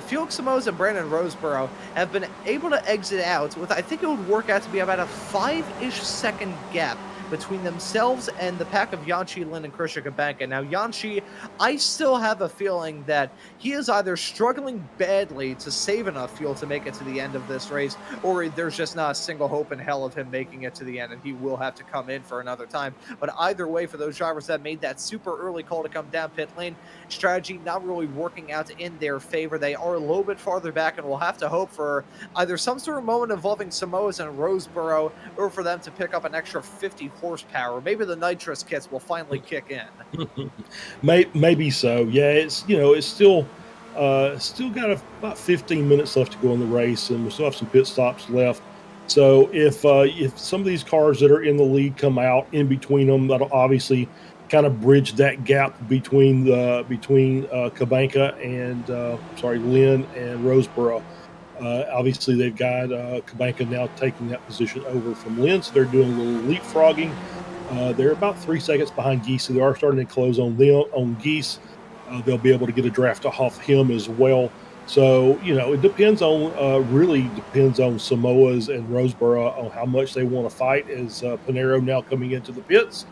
Felix Simoes and Brandon Roseborough have been able to exit out with, I think it would work out to be about a 5-ish second gap between themselves and the pack of Yanchi, Lin, and Krisha Kabanka. Now, Yanchi, I still have a feeling that he is either struggling badly to save enough fuel to make it to the end of this race, or there's just not a single hope in hell of him making it to the end, and he will have to come in for another time. But either way, for those drivers that made that super early call to come down pit lane, strategy not really working out in their favor. They are a little bit farther back, and we'll have to hope for either some sort of moment involving Simoes and Roseborough, or for them to pick up an extra 50 horsepower. Maybe the nitrous kits will finally kick in. Maybe so. Yeah, it's still got about 15 minutes left to go in the race, and we still have some pit stops left. So if some of these cars that are in the lead come out in between them, that'll obviously kind of bridge that gap between Kabanka and Lynn and Roseborough. Obviously, they've got Kabanka now taking that position over from Lynn, so they're doing a little leapfrogging. They're about 3 seconds behind Geese, so they are starting to close on them on Geese. They'll be able to get a draft off him as well. So it depends on really depends on Samoa's and Roseborough on how much they want to fight. As Pinero now coming into the pits,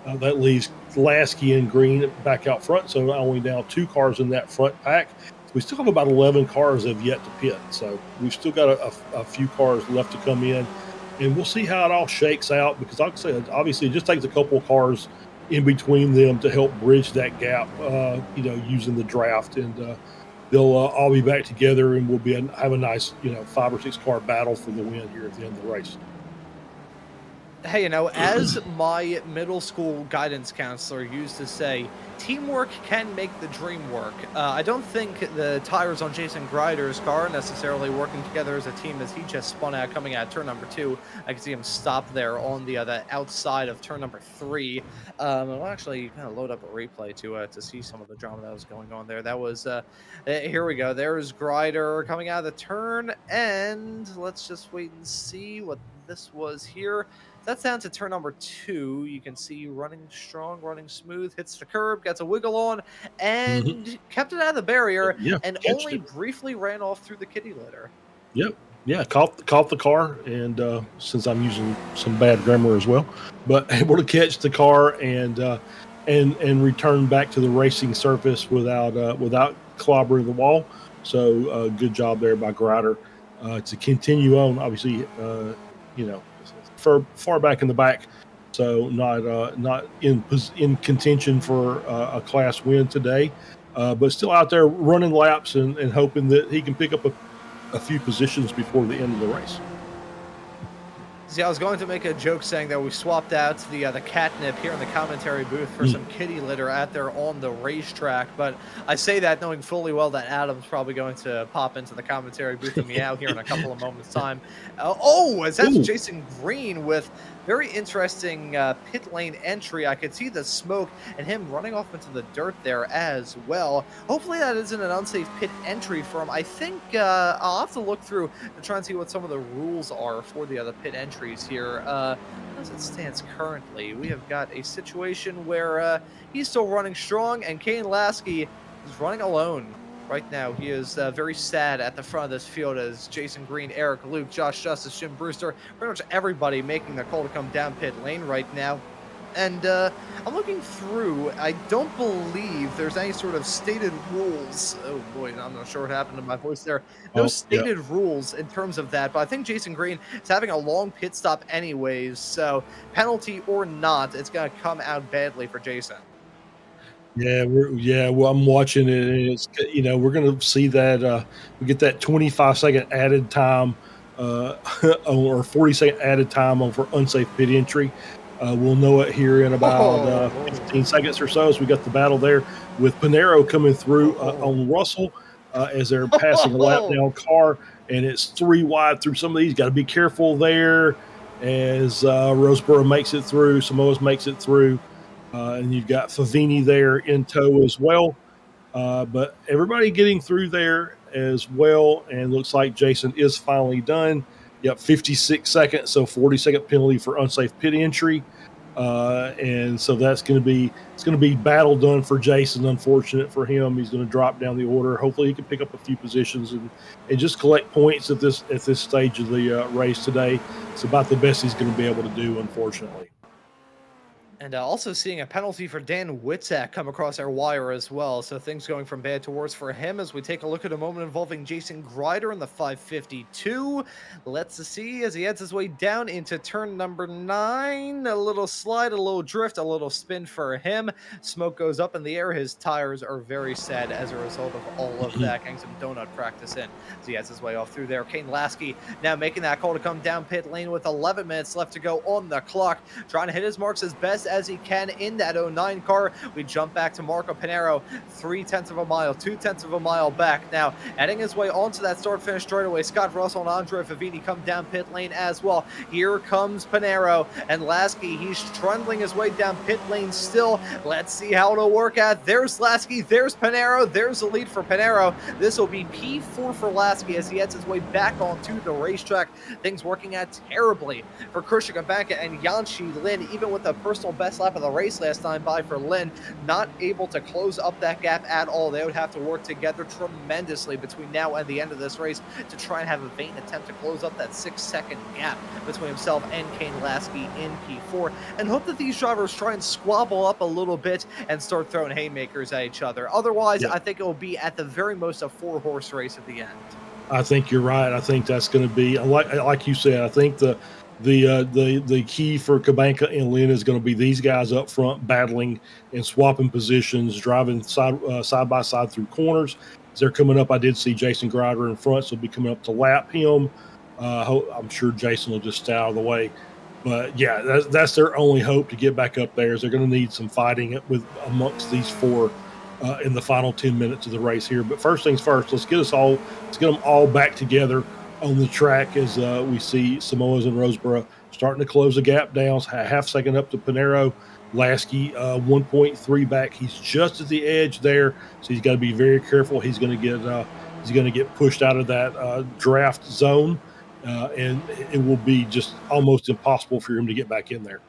that leaves Lasky and Green back out front. So only now 2 cars in that front pack. We still have about 11 cars that have yet to pit, so we've still got a few cars left to come in, and we'll see how it all shakes out, because like I said, obviously it just takes a couple of cars in between them to help bridge that gap, using the draft, and they'll all be back together, and we'll have a nice 5 or 6 car battle for the win here at the end of the race. Hey, as my middle school guidance counselor used to say, teamwork can make the dream work. I don't think the tires on Jason Grider's car are necessarily working together as a team, as he just spun out coming out of turn number 2. I can see him stop there on the outside of turn number 3. I'll actually kind of load up a replay to see some of the drama that was going on there. That was, here we go. There's Grider coming out of the turn, and let's just wait and see what this was here. That's down to turn number 2. You can see running strong, running smooth, hits the curb, gets a wiggle on, and kept it out of the barrier, and only briefly ran off through the kitty litter. Yep. Yeah, caught the car, and since I'm using some bad grammar as well, but able to catch the car and return back to the racing surface without clobbering the wall. So good job there by Grider to continue on. Obviously, far back in the back, so not in contention for a class win today, but still out there running laps and hoping that he can pick up a few positions before the end of the race. See, I was going to make a joke saying that we swapped out the catnip here in the commentary booth for some kitty litter out there on the racetrack, but I say that knowing fully well that Adam's probably going to pop into the commentary booth and meow here in a couple of moments' time. That's Jason Green with very interesting pit lane entry. I could see the smoke and him running off into the dirt there as well. Hopefully that isn't an unsafe pit entry for him. I think I'll have to look through to try and see what some of the rules are for the other pit entries here. As it stands currently, we have got a situation where he's still running strong, and Kane Lasky is running alone. Right now, he is very sad at the front of this field as Jason Green, Eric Luke, Josh Justice, Jim Brewster, pretty much everybody making the call to come down pit lane right now. And I'm looking through. I don't believe there's any sort of stated rules. Oh, boy, I'm not sure what happened to my voice there. No stated rules in terms of that, but I think Jason Green is having a long pit stop anyways, so penalty or not, it's going to come out badly for Jason. Well, I'm watching it, and it's we're gonna see that we get that 25-second added time or 40-second added time on for unsafe pit entry. We'll know it here in about Oh, 15 seconds or so as we got the battle there with Panero coming through oh, on Russell as they're passing a lap oh. down car, and it's three wide through some of these. Got to be careful there as Roseboro makes it through, Samoa's makes it through. And you've got Favini there in tow as well. But everybody getting through there as well. And looks like Jason is finally done. Yep, 56 seconds, so 40-second penalty for unsafe pit entry. And so it's going to be battle done for Jason. Unfortunate for him, he's going to drop down the order. Hopefully, he can pick up a few positions and just collect points at this stage of the race today. It's about the best he's going to be able to do, unfortunately. And also seeing a penalty for Dan Witzak come across our wire as well. So things going from bad to worse for him as we take a look at a moment involving Jason Grider in the 552. Let's see as he heads his way down into turn number 9. A little slide, a little drift, a little spin for him. Smoke goes up in the air. His tires are very sad as a result of all of that. Getting some donut practice in as he heads his way off through there. Kane Lasky now making that call to come down pit lane with 11 minutes left to go on the clock. Trying to hit his marks as best as he can in that 09 car. We jump back to Marco Panero, 0.3 of a mile, 0.2 of a mile back. Now, heading his way onto that start-finish straightaway, Scott Russell and Andre Favini come down pit lane as well. Here comes Panero and Lasky. He's trundling his way down pit lane still. Let's see how it'll work out. There's Lasky, there's Panero, there's the lead for Panero. This will be P4 for Lasky as he heads his way back onto the racetrack. Things working out terribly for Christian Kabanka and Yanshi Lin, even with a personal best lap of the race last time by for Lin, not able to close up that gap at all. They would have to work together tremendously between now and the end of this race to try and have a vain attempt to close up that 6-second gap between himself and Kane Lasky in P4, and hope that these drivers try and squabble up a little bit and start throwing haymakers at each other. Otherwise, I think it will be at the very most a 4-horse race at the end. I think you're right. I think that's going to be like you said. I think the key for Kabanka and Lynn is going to be these guys up front battling and swapping positions, driving side by side through corners. As they're coming up, I did see Jason Grider in front, so he'll be coming up to lap him. I'm sure Jason will just stay out of the way. But yeah, that's their only hope to get back up there. Is they're going to need some fighting amongst these four in the final 10 minutes of the race here. But first things first, let's get them all back together on the track as we see Samoas and Roseboro starting to close the gap down. Half second up to Panero. Lasky 1.3 back. He's just at the edge there, so he's got to be very careful. He's going to get pushed out of that draft zone, and it will be just almost impossible for him to get back in there.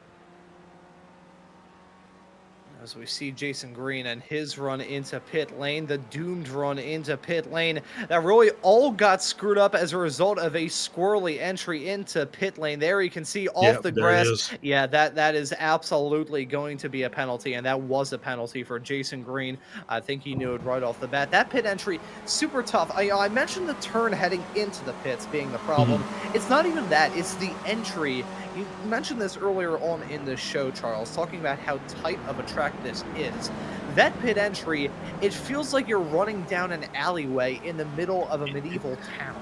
As we see Jason Green and his run into pit lane, the doomed run into pit lane that really all got screwed up as a result of a squirrely entry into pit lane. There you can see off the grass. Yeah, that is absolutely going to be a penalty, and that was a penalty for Jason Green. I think he knew it right off the bat. That pit entry, super tough. I mentioned the turn heading into the pits being the problem. It's not even that. It's the entry. You mentioned this earlier on in the show, Charles, talking about how tight of a track this is. That pit entry, it feels like you're running down an alleyway in the middle of a medieval town.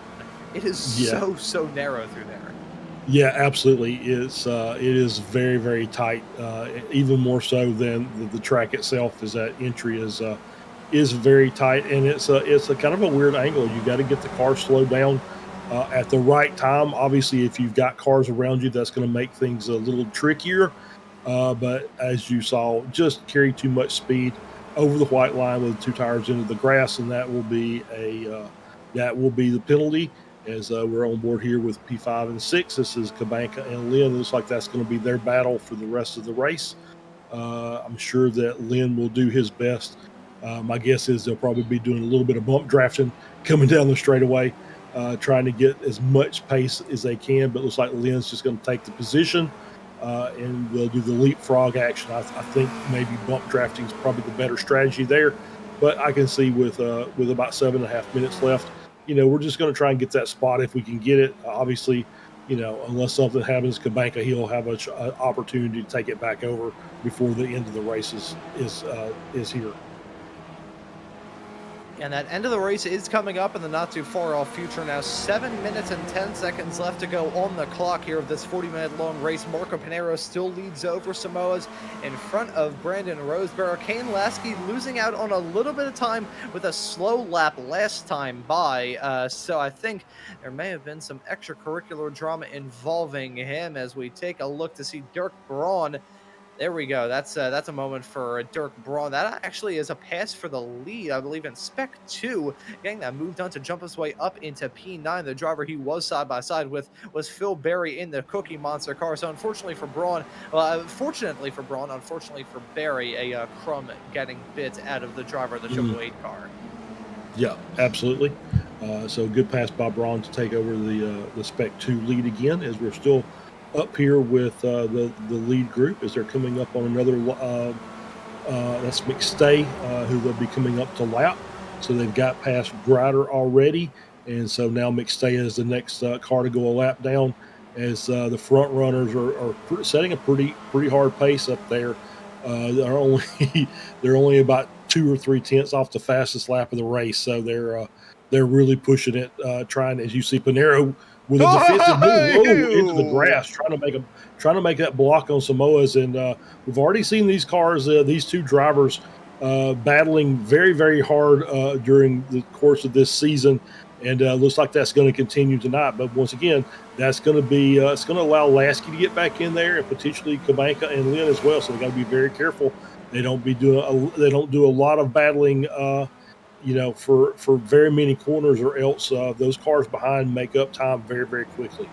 It is so narrow through there. Yeah, absolutely. It is very, very tight, even more so than the track itself. Is that entry is very tight, and it's a kind of a weird angle. You got to get the car slowed down at the right time. Obviously, if you've got cars around you, that's going to make things a little trickier. But as you saw, just carry too much speed over the white line with two tires into the grass, and that will be the penalty. As we're on board here with P5 and 6, this is Kabanka and Lynn. It looks like that's going to be their battle for the rest of the race. I'm sure that Lynn will do his best. My guess is they'll probably be doing a little bit of bump drafting coming down the straightaway, trying to get as much pace as they can. But it looks like Lynn's just going to take the position, and they'll do the leapfrog action. I think maybe bump drafting is probably the better strategy there. But I can see with about 7.5 minutes left, we're just going to try and get that spot if we can get it. Obviously, unless something happens, Kubanka, he'll have an opportunity to take it back over before the end of the race is here. And that end of the race is coming up in the not too far off future now. 7 minutes and 10 seconds left to go on the clock here of this 40-minute long race. Marco Pinheiro still leads over Samoas in front of Brandon Roseborough. Kane Lasky losing out on a little bit of time with a slow lap last time by. So I think there may have been some extracurricular drama involving him as we take a look to see Dirk Braun. There we go. That's a moment for Dirk Braun. That actually is a pass for the lead, I believe, in Spec 2. Getting that moved on to jump his way up into P9. The driver he was side-by-side with was Phil Berry in the Cookie Monster car. So unfortunately for Braun, fortunately for Braun, unfortunately for Berry, a crumb getting bit out of the driver of the Triple 8 car. Yeah, absolutely. So good pass by Braun to take over the Spec 2 lead again, as we're still up here with the lead group as they're coming up on another that's McStay, who will be coming up to lap. So they've got past Grider already, and so now McStay is the next car to go a lap down, as the front runners are setting a pretty hard pace up there. They're only about 2 or 3 tenths off the fastest lap of the race, so they're really pushing it, trying, as you see Pinheiro with a defensive move into the grass, trying to make that block on Samoas. And we've already seen these cars, these two drivers, battling very, very hard during the course of this season, and looks like that's going to continue tonight. But once again, that's going to be it's going to allow Lasky to get back in there, and potentially Kubanka and Lynn as well. So they got to be very careful. They don't do a lot of battling. For very many corners, or else those cars behind make up time very, very quickly.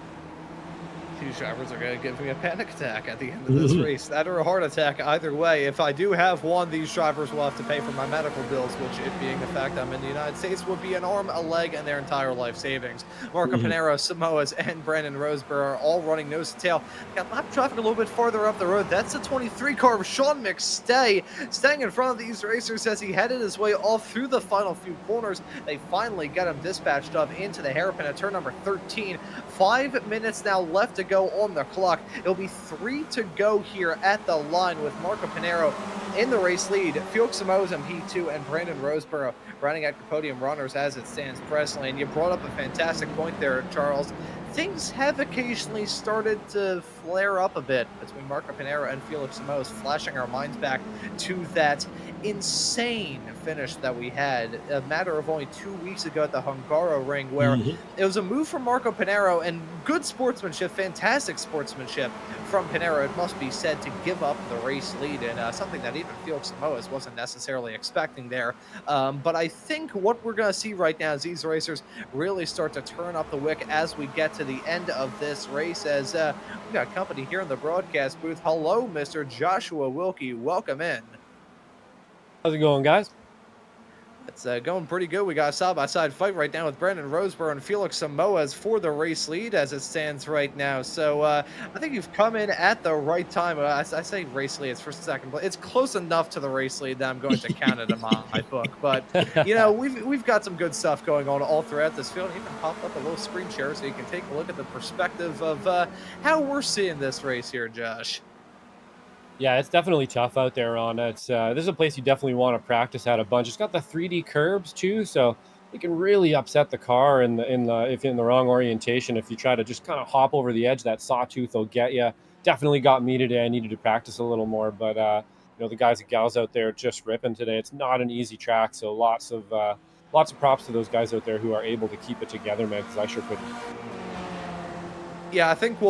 These drivers are going to give me a panic attack at the end of this race. That or a heart attack, either way. If I do have one, these drivers will have to pay for my medical bills, which, it being the fact I'm in the United States, would be an arm, a leg, and their entire life savings. Marco Pinheiro, Samoas, and Brandon Roseborough are all running nose to tail. Got lap traffic a little bit farther up the road. That's the 23 car. Sean McStay staying in front of these racers as he headed his way all through the final few corners. They finally get him dispatched up into the hairpin at turn number 13. 5 minutes now left to go on the clock. It'll be 3 to go here at the line, with Marco Pinheiro in the race lead, Felix Samoas in P2, and Brandon Roseborough running at the podium runners as it stands presently. And you brought up a fantastic point there, Charles. Things have occasionally started to flare up a bit between Marco Pinheiro and Felix Samoas, flashing our minds back to that insane finish that we had a matter of only 2 weeks ago at the Hungaro ring, where it was a move from Marco Pinheiro, and good sportsmanship, fantastic sportsmanship from Pinheiro, it must be said, to give up the race lead, and something that even Felix Samoas wasn't necessarily expecting there. But I think what we're going to see right now is these racers really start to turn up the wick as we get to the end of this race, as we got company here in the broadcast booth. Hello, Mr. Joshua Wilkie. Welcome in. How's it going, guys? It's going pretty good. We got a side-by-side fight right now with Brandon Roseborough and Felix Samoas for the race lead as it stands right now. So I think you've come in at the right time. I say race lead, it's for second place. It's close enough to the race lead that I'm going to count it in my book. But, we've got some good stuff going on all throughout this field. Even popped up a little screen share so you can take a look at the perspective of how we're seeing this race here, Josh. Yeah, it's definitely tough out there, Ron. This is a place you definitely want to practice at a bunch. It's got the 3D curbs too, so you can really upset the car if you're in the wrong orientation. If you try to just kind of hop over the edge, that sawtooth will get you. Definitely got me today. I needed to practice a little more, but the guys and gals out there just ripping today. It's not an easy track, so lots of props to those guys out there who are able to keep it together, man. Because I sure couldn't. Yeah, I think we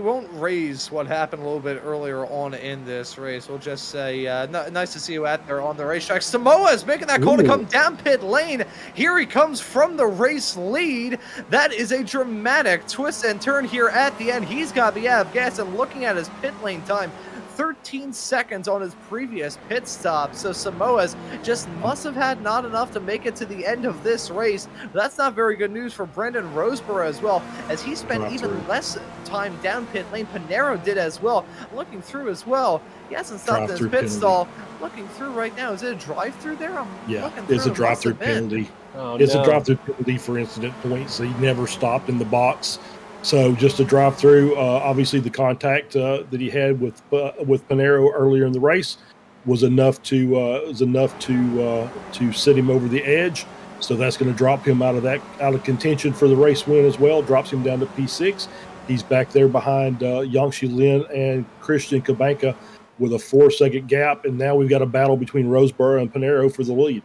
won't raise what happened a little bit earlier on in this race. We'll just say nice to see you out there on the racetrack. Samoas making that call to come down pit lane. Here he comes from the race lead. That is a dramatic twist and turn here at the end. He's got to be out of gas, and looking at his pit lane time, 13 seconds on his previous pit stop. So Samoas just must have had not enough to make it to the end of this race. But that's not very good news for Brandon Roseborough as well, as he spent even less time down pit lane. Pinheiro did as well. Looking through as well, he hasn't stopped his pit stall. Looking through right now, is it a drive-through there? It's a drive-through penalty. It's a drive-through penalty for incident points. So he never stopped in the box. So just to drive through, obviously the contact that he had with Pinero earlier in the race was enough to sit him over the edge. So that's going to drop him out of contention for the race win as well. Drops him down to P6. He's back there behind Yangshi Lin and Christian Kabanka with a 4-second gap, and now we've got a battle between Roseboro and Pinero for the lead.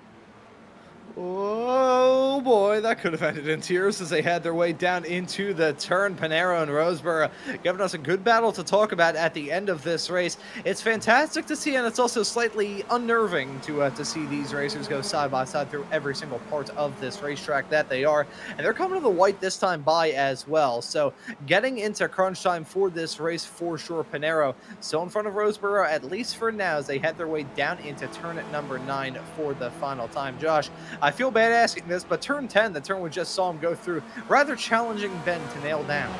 Oh boy, that could have ended in tears as they had their way down into the turn. Pinero and Roseboro giving us a good battle to talk about at the end of this race. It's fantastic to see, and it's also slightly unnerving to see these racers go side by side through every single part of this racetrack that they are. And they're coming to the white this time by as well. So getting into crunch time for this race for sure. Pinero still in front of Roseboro, at least for now, as they head their way down into turn number 9 for the final time. Josh, I feel bad asking this, but turn 10, the turn we just saw him go through, rather challenging bend to nail down.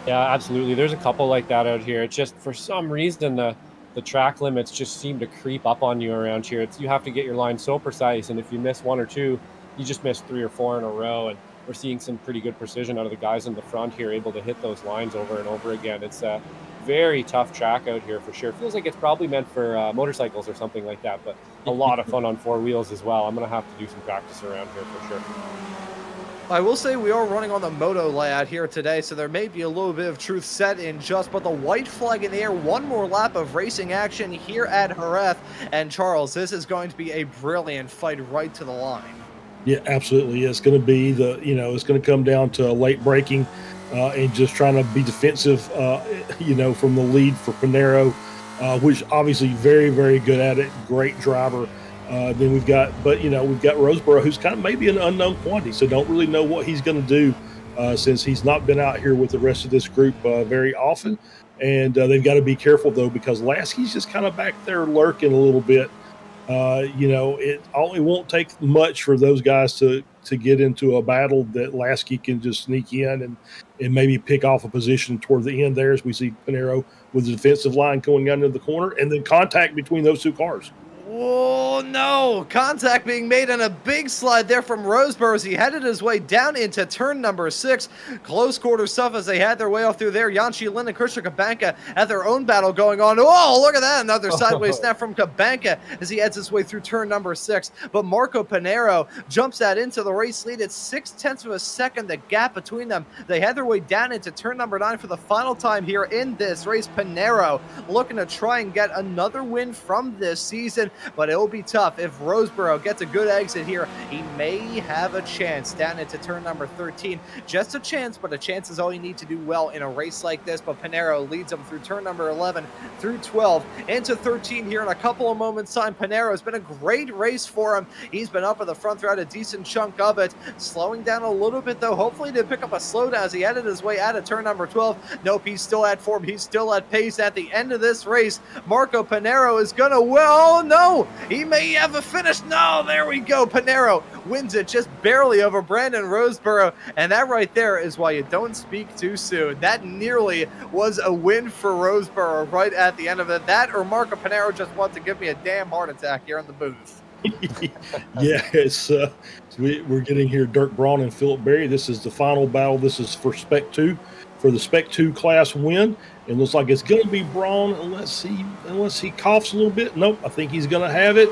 Yeah, absolutely. There's a couple like that out here. It's just for some reason the track limits just seem to creep up on you around here. You have to get your line so precise, and if you miss 1 or 2, you just miss 3 or 4 in a row. And we're seeing some pretty good precision out of the guys in the front here, able to hit those lines over and over again. It's a very tough track out here for sure. It feels like it's probably meant for motorcycles or something like that, but a lot of fun on 4 wheels as well. I'm going to have to do some practice around here for sure. I will say we are running on the Moto layout here today, so there may be a little bit of truth set in just, but the white flag in the air, one more lap of racing action here at Jerez. And Charles, this is going to be a brilliant fight right to the line. Yeah, absolutely. It's going to be it's going to come down to late braking and just trying to be defensive, from the lead for Pinero, which obviously very, very good at it. Great driver. Then we've got Roseboro, who's kind of maybe an unknown quantity, so don't really know what he's going to do since he's not been out here with the rest of this group very often. And they've got to be careful, though, because Lasky's just kind of back there lurking a little bit. It won't take much for those guys to get into a battle that Lasky can just sneak in and maybe pick off a position toward the end there, as we see Pinero with the defensive line going under the corner, and then contact between those two cars. Oh no! Contact being made on a big slide there from Roseboro as he headed his way down into turn number 6. Close quarter stuff as they had their way off through there. Yanchi Lin and Christian Kabanka had their own battle going on. Oh, look at that! Another sideways snap from Kabanka as he heads his way through turn number 6. But Marco Pinero jumps that into the race lead at 0.6 of a second. The gap between them. They had their way down into turn number 9 for the final time here in this race. Pinero looking to try and get another win from this season, but it will be tough. If Roseboro gets a good exit here, he may have a chance down into turn number 13. Just a chance, but a chance is all you need to do well in a race like this. But Pinero leads him through turn number 11 through 12 into 13 here in a couple of moments' time. Pinero has been a great race for him. He's been up at the front throughout a decent chunk of it. Slowing down a little bit, though, hopefully to pick up a slowdown as he headed his way out of turn number 12. Nope, he's still at form. He's still at pace at the end of this race. Marco Pinero is going to, well, no, he may have a finish. No, there we go. Pinero wins it just barely over Brandon Roseboro, and that right there is why you don't speak too soon. That nearly was a win for Roseboro right at the end of it. That or Marco Pinero just wants to give me a damn heart attack here in the booth. Yeah, we're getting here Dirk Braun and Philip Berry. This is the final battle. This is for Spec 2, for the Spec 2 class win. It looks like it's going to be Braun unless he coughs a little bit. Nope, I think he's going to have it.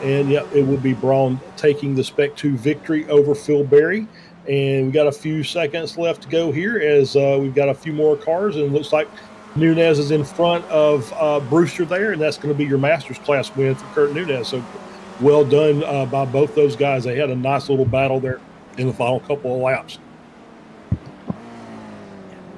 And, yeah, it will be Braun taking the Spec 2 victory over Phil Berry. And we got a few seconds left to go here as we've got a few more cars. And it looks like Nunez is in front of Brewster there, and that's going to be your Masters class win for Kurt Nunez. So well done by both those guys. They had a nice little battle there in the final couple of laps.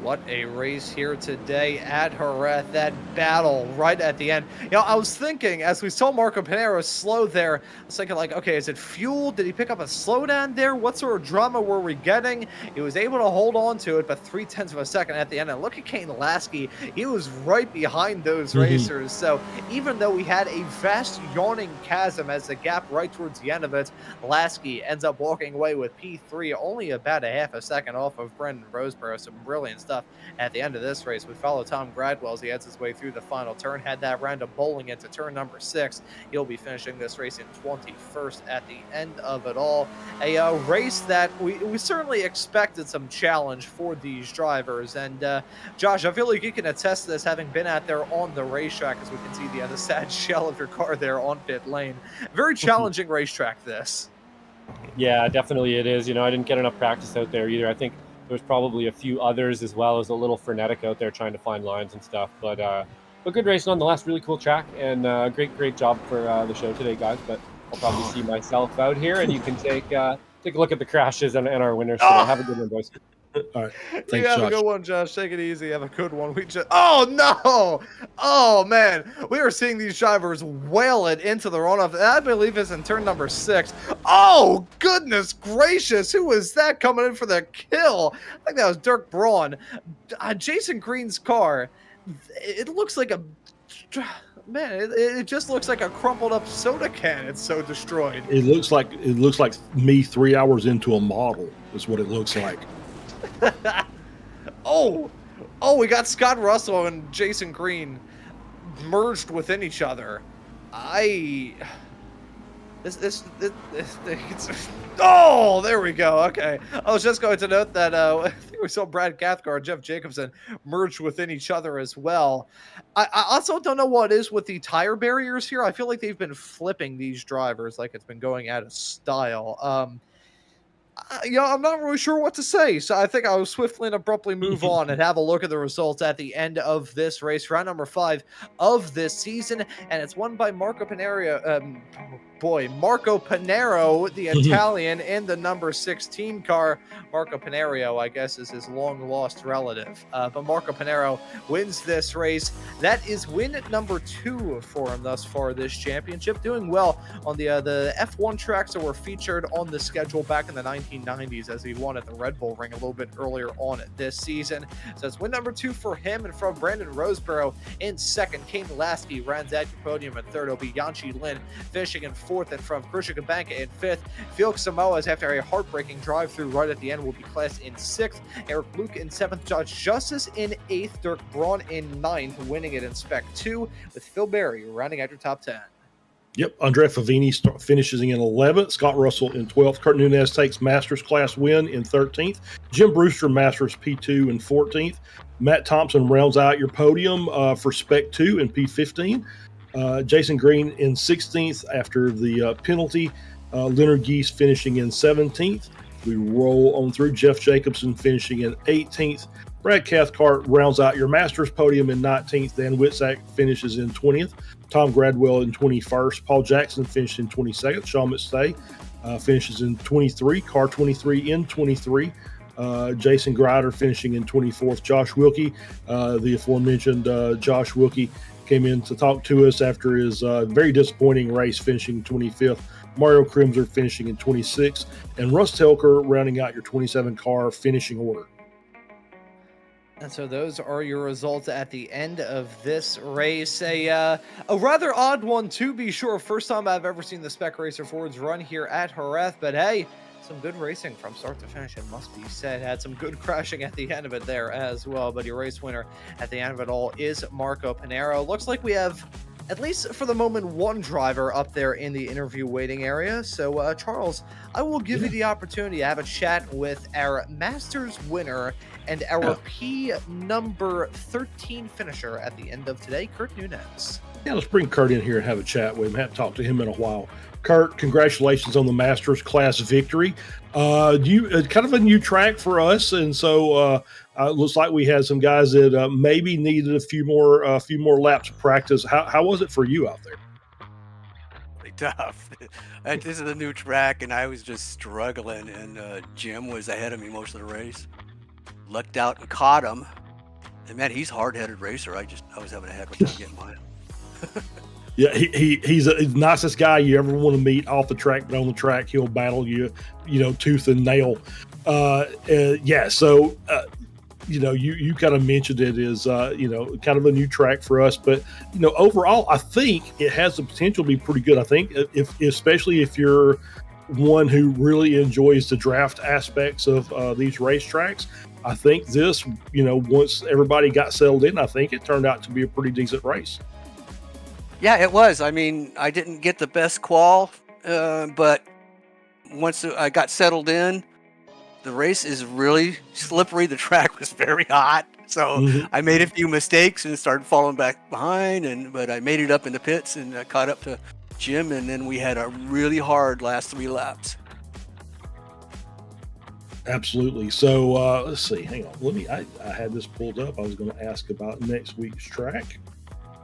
What a race here today at Jerez. That battle right at the end. I was thinking, as we saw Marco Pinero slow there, I was thinking, like, okay, is it fuel? Did he pick up a slowdown there? What sort of drama were we getting? He was able to hold on to it, but 0.3 of a second at the end. And look at Kane Lasky. He was right behind those racers. So even though we had a vast yawning chasm as the gap right towards the end of it, Lasky ends up walking away with P3, only about a half a second off of Brendan Roseboro. Some brilliant stuff stuff at the end of this race. We follow Tom Gradwell as he heads his way through the final turn, had that round of bowling into turn number 6. He'll be finishing this race in 21st at the end of it all. A race that we certainly expected some challenge for these drivers. And Josh, I feel like you can attest to this, having been out there on the racetrack, as we can see the sad shell of your car there on pit lane. Very challenging racetrack, this. Yeah, definitely it is. I didn't get enough practice out there either. I think there was probably a few others as well, as a little frenetic out there trying to find lines and stuff. But good race nonetheless. Really cool track, and great job for the show today, guys. But I'll probably see myself out here, and you can take a look at the crashes and our winners. So have a good one, boys. All right. Thanks, you have Josh. a good one, Josh. Take it easy. Have a good one. Oh no! Oh man, we are seeing these drivers whale it into the runoff. I believe it's in turn number 6. Oh goodness gracious! Who was that coming in for the kill? I think that was Dirk Braun. Jason Green's car. It looks like a man. It just looks like a crumpled up soda can. It's so destroyed. It looks like me 3 hours into a model. Is what it looks like. Oh, we got Scott Russell and Jason Green merged within each other. Oh, there we go. Okay. I was just going to note that I think we saw Brad Cathcart and Jeff Jacobson merged within each other as well. I also don't know what it is with the tire barriers here. I feel like they've been flipping these drivers like it's been going out of style. I'm not really sure what to say, so I think I'll swiftly and abruptly move on and have a look at the results at the end of this race, round number 5 of this season, and it's won by Marco Panero. Marco Panero, the Italian, in the number 16 car. Marco Panero, I guess, is his long-lost relative. But Marco Panero wins this race. That is win number 2 for him thus far this championship. Doing well on the F1 tracks that were featured on the schedule back in the 1990s, as he won at the Red Bull Ring a little bit earlier on this season. So it's win number 2 for him, and from Brandon Roseborough in second. Kane Lasky rounds out your podium in third. It'll be Yanchi Lin finishing in fourth, and from Christian Kabanka in fifth. Felix Samoas, after a heartbreaking drive-through right at the end, will be classed in sixth. Eric Luke in seventh. Josh Justice in eighth. Dirk Braun in ninth, winning it in Spec 2, with Phil Berry rounding out your top 10. Yep, Andrea Favini finishes in 11th. Scott Russell in 12th. Kurt Nunez takes Masters Class win in 13th. Jim Brewster Masters P2 in 14th. Matt Thompson rounds out your podium for Spec 2 in P15. Jason Green in 16th after the penalty. Leonard Geese finishing in 17th. We roll on through. Jeff Jacobson finishing in 18th. Brad Cathcart rounds out your Masters podium in 19th. Dan Witzak finishes in 20th. Tom Gradwell in 21st. Paul Jackson finished in 22nd. Sean McStay finishes in 23. Car 23 in 23. Jason Grider finishing in 24th. Josh Wilkie, the aforementioned Josh Wilkie, came in to talk to us after his very disappointing race, finishing 25th. Mario Krimzer finishing in 26th. And Russ Telker rounding out your 27 car finishing order. And so those are your results at the end of this race. A rather odd one, to be sure. First time I've ever seen the Spec Racer Fords run here at Jerez, but hey, some good racing from start to finish, it must be said. Had some good crashing at the end of it there as well, but your race winner at the end of it all is Marco Panero. Looks like we have, at least for the moment, one driver up there in the interview waiting area. So, Charles, I will give you the opportunity to have a chat with our Masters winner and our P number 13 finisher at the end of today, Kurt Nunez. Yeah, let's bring Kurt in here and have a chat with him. Haven't talked to him in a while. Kurt, congratulations on the Masters Class victory. Kind of a new track for us, and so looks like we had some guys that maybe needed a few more laps of practice. How was it for you out there? Really tough. This is a new track, and I was just struggling. And Jim was ahead of me most of the race. Lucked out and caught him. And man, he's a hard-headed racer. I was having a heck of a time getting mine. Yeah, he's the nicest guy you ever want to meet off the track, but on the track he'll battle you, tooth and nail. So you kind of mentioned it as kind of a new track for us, but overall I think it has the potential to be pretty good. I think especially if you're one who really enjoys the draft aspects of these racetracks, I think this, once everybody got settled in, I think it turned out to be a pretty decent race. Yeah, it was. I mean, I didn't get the best qual, but once I got settled in, the race is really slippery. The track was very hot. So I made a few mistakes and started falling back behind, but I made it up in the pits and I caught up to Jim, and then we had a really hard last 3 laps. Absolutely. So let's see. Hang on. I had this pulled up. I was going to ask about next week's track,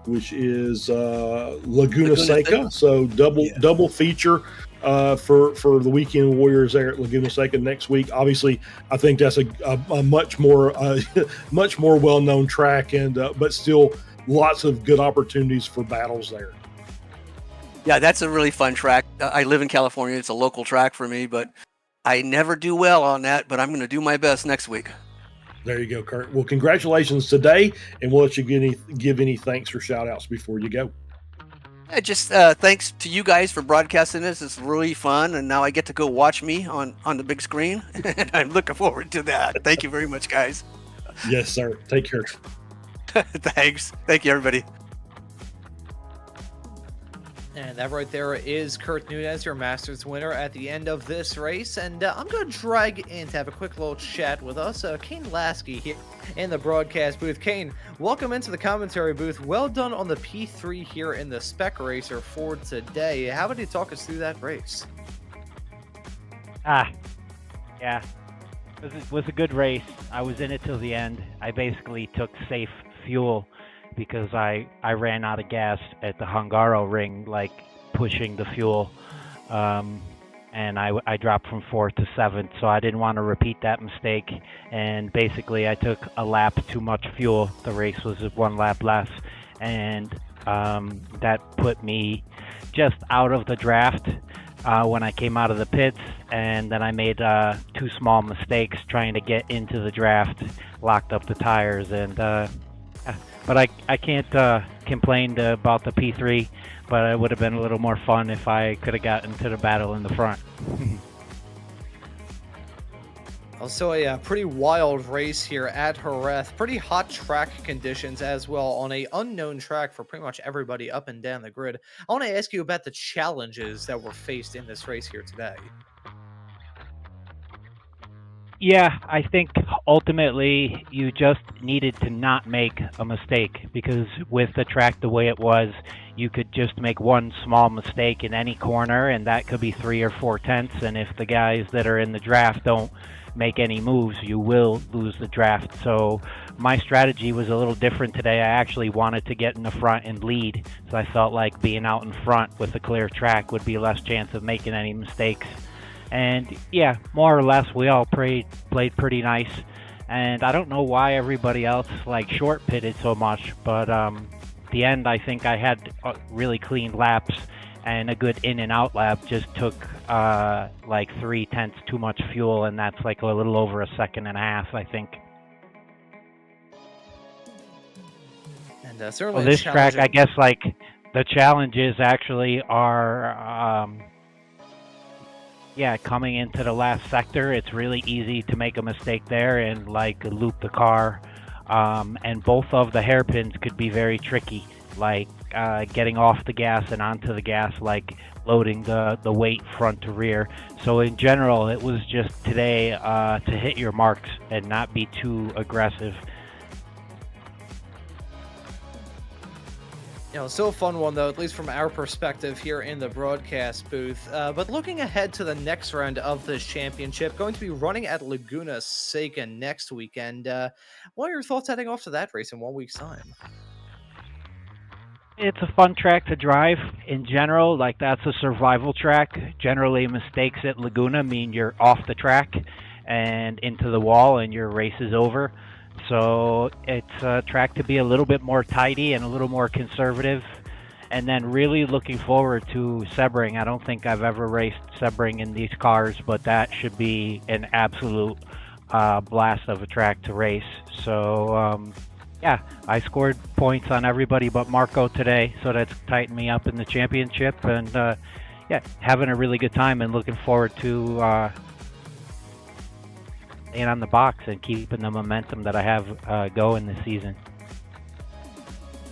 which is Laguna Seca. So double feature for the Weekend Warriors there at Laguna Seca next week. Obviously, I think that's a much more much more well-known track, and but still lots of good opportunities for battles there. Yeah, that's a really fun track. I live in California. It's a local track for me, but I never do well on that, but I'm going to do my best next week. There you go, Kurt. Well, congratulations today, and we'll let you give any thanks or shout-outs before you go. Yeah, just thanks to you guys for broadcasting this. It's really fun, and now I get to go watch me on the big screen, and I'm looking forward to that. Thank you very much, guys. Yes, sir. Take care. Thanks. Thank you, everybody. And that right there is Kurt Nunez, your Masters winner at the end of this race. And I'm going to drag in to have a quick little chat with us. Kane Lasky here in the broadcast booth. Kane, welcome into the commentary booth. Well done on the P3 here in the Spec Racer for today. How about you talk us through that race? Yeah. It was a good race. I was in it till the end. I basically took safe fuel because I ran out of gas at the Hungaro ring, like pushing the fuel, and I dropped from 4th to 7th, so I didn't want to repeat that mistake, and basically I took a lap too much fuel. The race was 1 lap less, and that put me just out of the draft when I came out of the pits, and then I made 2 small mistakes trying to get into the draft, locked up the tires, and but I can't complain about the P3, but it would have been a little more fun if I could have gotten to the battle in the front. Also a pretty wild race here at Jerez. Pretty hot track conditions as well on a unknown track for pretty much everybody up and down the grid. I want to ask you about the challenges that were faced in this race here today. Yeah, I think ultimately you just needed to not make a mistake, because with the track the way it was, you could just make one small mistake in any corner, and that could be 3 or 4 tenths, and if the guys that are in the draft don't make any moves, you will lose the draft. So my strategy was a little different today. I actually wanted to get in the front and lead, so I felt like being out in front with a clear track would be less chance of making any mistakes. And yeah, more or less we all played pretty nice, and I don't know why everybody else like short pitted so much, but the end I think I had really clean laps, and a good in and out lap just took like 3 tenths too much fuel, and that's like a little over 1.5 seconds, I think. And certainly this track, I guess, like the challenges actually are coming into the last sector. It's really easy to make a mistake there and like loop the car, and both of the hairpins could be very tricky, like getting off the gas and onto the gas, like loading the weight front to rear. So in general, it was just today to hit your marks and not be too aggressive. Still a fun one, though, at least from our perspective here in the broadcast booth. But looking ahead to the next round of this championship, going to be running at Laguna Seca next weekend. What are your thoughts heading off to that race in 1 week's time? It's a fun track to drive in general. Like, that's a survival track. Generally, mistakes at Laguna mean you're off the track and into the wall and your race is over. So it's a track to be a little bit more tidy and a little more conservative. And then really looking forward to Sebring. I don't think I've ever raced Sebring in these cars, but that should be an absolute blast of a track to race. So yeah, I scored points on everybody but Marco today, so that's tightened me up in the championship. And yeah, having a really good time and looking forward to staying on the box and keeping the momentum that I have going this season.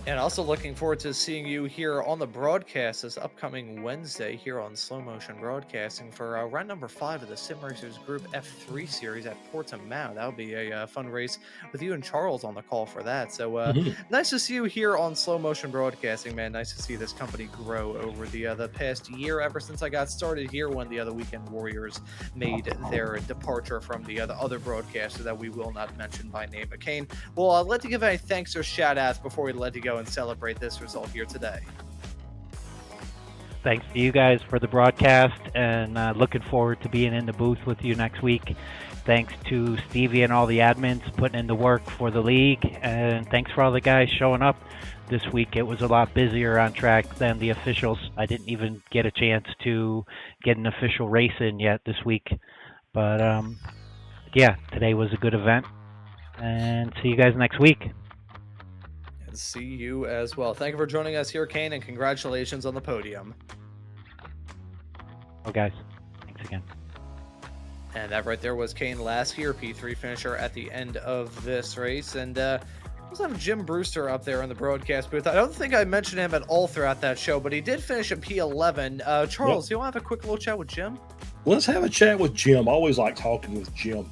And also looking forward to seeing you here on the broadcast this upcoming Wednesday here on Slow Motion Broadcasting for round number 5 of the Sim Racers Group F3 series at Portimao. That'll be a fun race with you and Charles on the call for that. So nice to see you here on Slow Motion Broadcasting, man. Nice to see this company grow over the past year, ever since I got started here when the Weekend Warriors made their departure from the other broadcaster that we will not mention by name. But Kane, well, I'll let you give any thanks or shout outs before we let you go and celebrate this result here today. Thanks to you guys for the broadcast, and looking forward to being in the booth with you next week. Thanks to Stevie and all the admins putting in the work for the league, and thanks for all the guys showing up this week. It was a lot busier on track than the officials. I didn't even get a chance to get an official race in yet this week, but yeah, today was a good event, and see you guys next week. See you as well. Thank you for joining us here, Kane, and congratulations on the podium. Oh, guys, thanks again. And that right there was Kane last year, P3 finisher at the end of this race. And we also have Jim Brewster up there in the broadcast booth. I don't think I mentioned him at all throughout that show, but he did finish at P11. Charles, you want to have a quick little chat with Jim? Let's have a chat with Jim. I always like talking with Jim.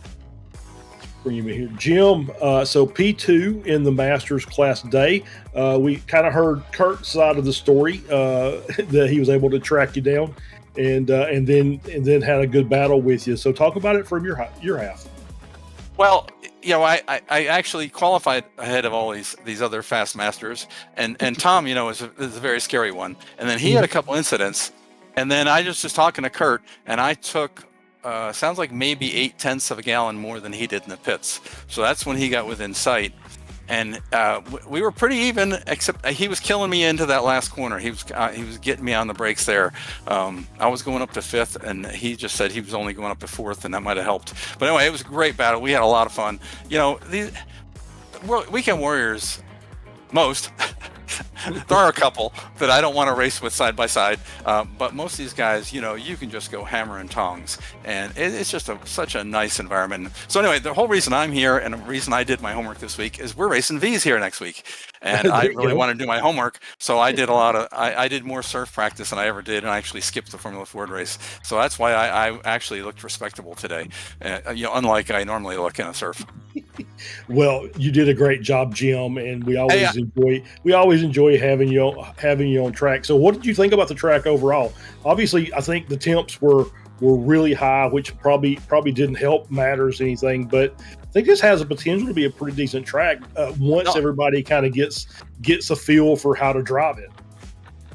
Bring him in here. Jim, so P2 in the Masters Class Day. We kind of heard Kurt's side of the story, that he was able to track you down and then had a good battle with you. So talk about it from your half. Well, I actually qualified ahead of all these other fast masters, and Tom, is a very scary one. And then he had a couple incidents, and then I just was talking to Kurt, and I took sounds like maybe 0.8 of a gallon more than he did in the pits. So that's when he got within sight. And we were pretty even, except he was killing me into that last corner. He was getting me on the brakes there. I was going up to 5th, and he just said he was only going up to 4th, and that might have helped. But anyway, it was a great battle. We had a lot of fun. These Weekend Warriors, most. There are a couple that I don't want to race with side by side, but most of these guys, you can just go hammer and tongs, and it's just such a nice environment. So anyway, the whole reason I'm here and the reason I did my homework this week is we're racing V's here next week, and I really want to do my homework. So I did I did more surf practice than I ever did, and I actually skipped the Formula Ford race. So that's why I actually looked respectable today, unlike I normally look in a surf. Well, you did a great job, Jim, and we always enjoy having you on track. So what did you think about the track overall? Obviously, I think the temps were really high, which probably didn't help matters anything, but I think this has a potential to be a pretty decent track once everybody kind of gets a feel for how to drive it.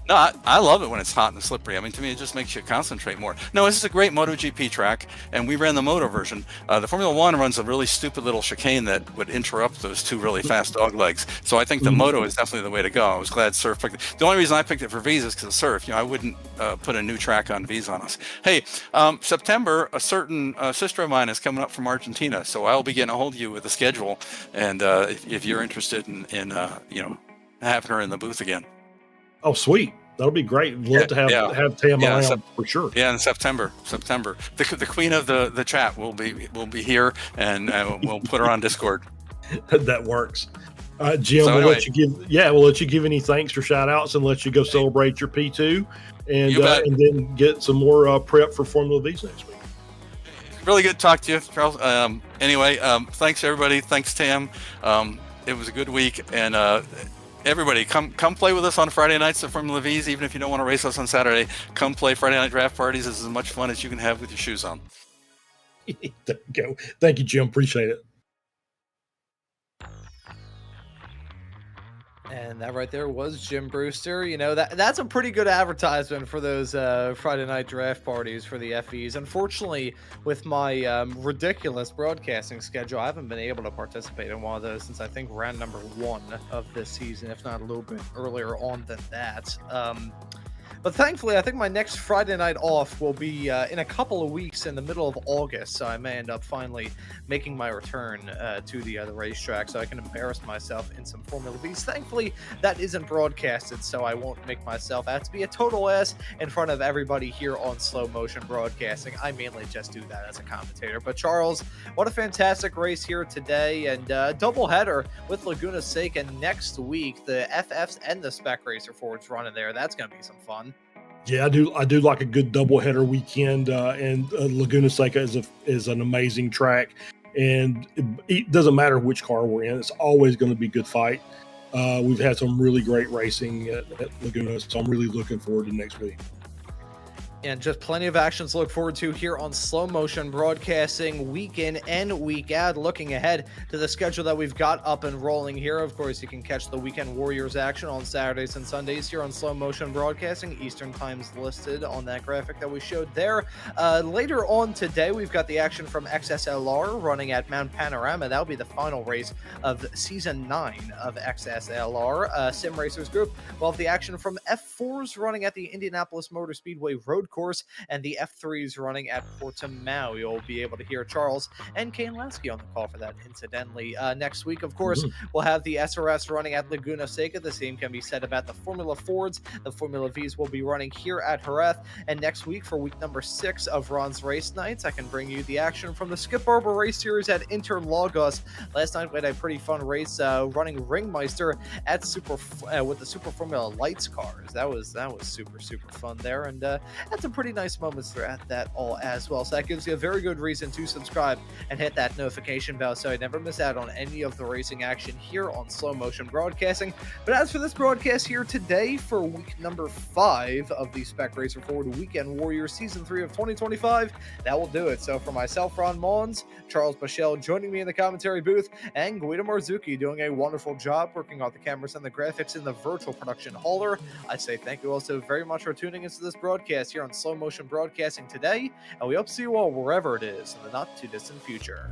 No, I love it when it's hot and slippery. I mean, to me, it just makes you concentrate more. No, this is a great MotoGP track, and we ran the Moto version. The Formula One runs a really stupid little chicane that would interrupt those two really fast dog legs. So I think the Moto is definitely the way to go. I was glad Surf picked it. The only reason I picked it for V's is because of Surf. I wouldn't put a new track on V's on us. Hey, September, a certain sister of mine is coming up from Argentina, so I'll be getting a hold of you with the schedule, and if you're interested in having her in the booth again. Oh, sweet. That'll be great. We'd love to have Tam around for sure. Yeah, in September. The queen of the chat will be here, and we'll put her on Discord. That works. Jim, we'll let you give any thanks or shout outs and let you go celebrate your P2 and then get some more prep for Formula V's next week. Really good to talk to you, Charles. Anyway, thanks everybody. Thanks, Tam. It was a good week, and everybody, come play with us on Friday nights at Formula V's. Even if you don't want to race us on Saturday, come play Friday night draft parties. This is as much fun as you can have with your shoes on. There you go. Thank you, Jim. Appreciate it. And that right there was Jim Brewster. That's a pretty good advertisement for those Friday night draft parties for the FEs. Unfortunately, with my ridiculous broadcasting schedule, I haven't been able to participate in one of those since I think round number 1 of this season, if not a little bit earlier on than that. But thankfully, I think my next Friday night off will be in a couple of weeks in the middle of August. So I may end up finally making my return to the racetrack so I can embarrass myself in some Formula Vs. Thankfully, that isn't broadcasted, so I won't make myself out to be a total ass in front of everybody here on Slow Motion Broadcasting. I mainly just do that as a commentator. But Charles, what a fantastic race here today, and doubleheader with Laguna Seca next week. The FFs and the Spec Racer Fords running there. That's going to be some fun. Yeah, I do like a good doubleheader weekend, and Laguna Seca is an amazing track, and it doesn't matter which car we're in; it's always going to be a good fight. We've had some really great racing at Laguna, so I'm really looking forward to next week. And just plenty of actions to look forward to here on Slow Motion Broadcasting week in and week out. Looking ahead to the schedule that we've got up and rolling here. Of course, you can catch the Weekend Warriors action on Saturdays and Sundays here on Slow Motion Broadcasting. Eastern times listed on that graphic that we showed there. Later on today, we've got the action from XSLR running at Mount Panorama. That'll be the final race of Season 9 of XSLR Sim Racers Group. We'll have the action from F4s running at the Indianapolis Motor Speedway Road Course, and the F3s running at Portimao. You'll be able to hear Charles and Kane Lasky on the call for that, incidentally. Next week, of course, we'll have the SRS running at Laguna Seca. The same can be said about the Formula Fords. The Formula Vs will be running here at Jerez. And next week, for week number 6 of Ron's Race Nights, I can bring you the action from the Skip Barber Race Series at Interlagos. Last night, we had a pretty fun race running Ringmeister at with the Super Formula Lights cars. That was super fun there, and had some pretty nice moments throughout that all as well. So that gives you a very good reason to subscribe and hit that notification bell so you never miss out on any of the racing action here on Slow Motion Broadcasting. But as for this broadcast here today for week number 5 of the Spec Racer Forward Weekend Warriors Season 3 of 2025, that will do it. So for myself, Ron Maunz, Charles Boshell joining me in the commentary booth, and Guido Marzucchi doing a wonderful job working off the cameras and the graphics in the virtual production hauler, I say thank you all so very much for tuning into this broadcast here on Slow Motion Broadcasting today, and we hope to see you all wherever it is in the not too distant future.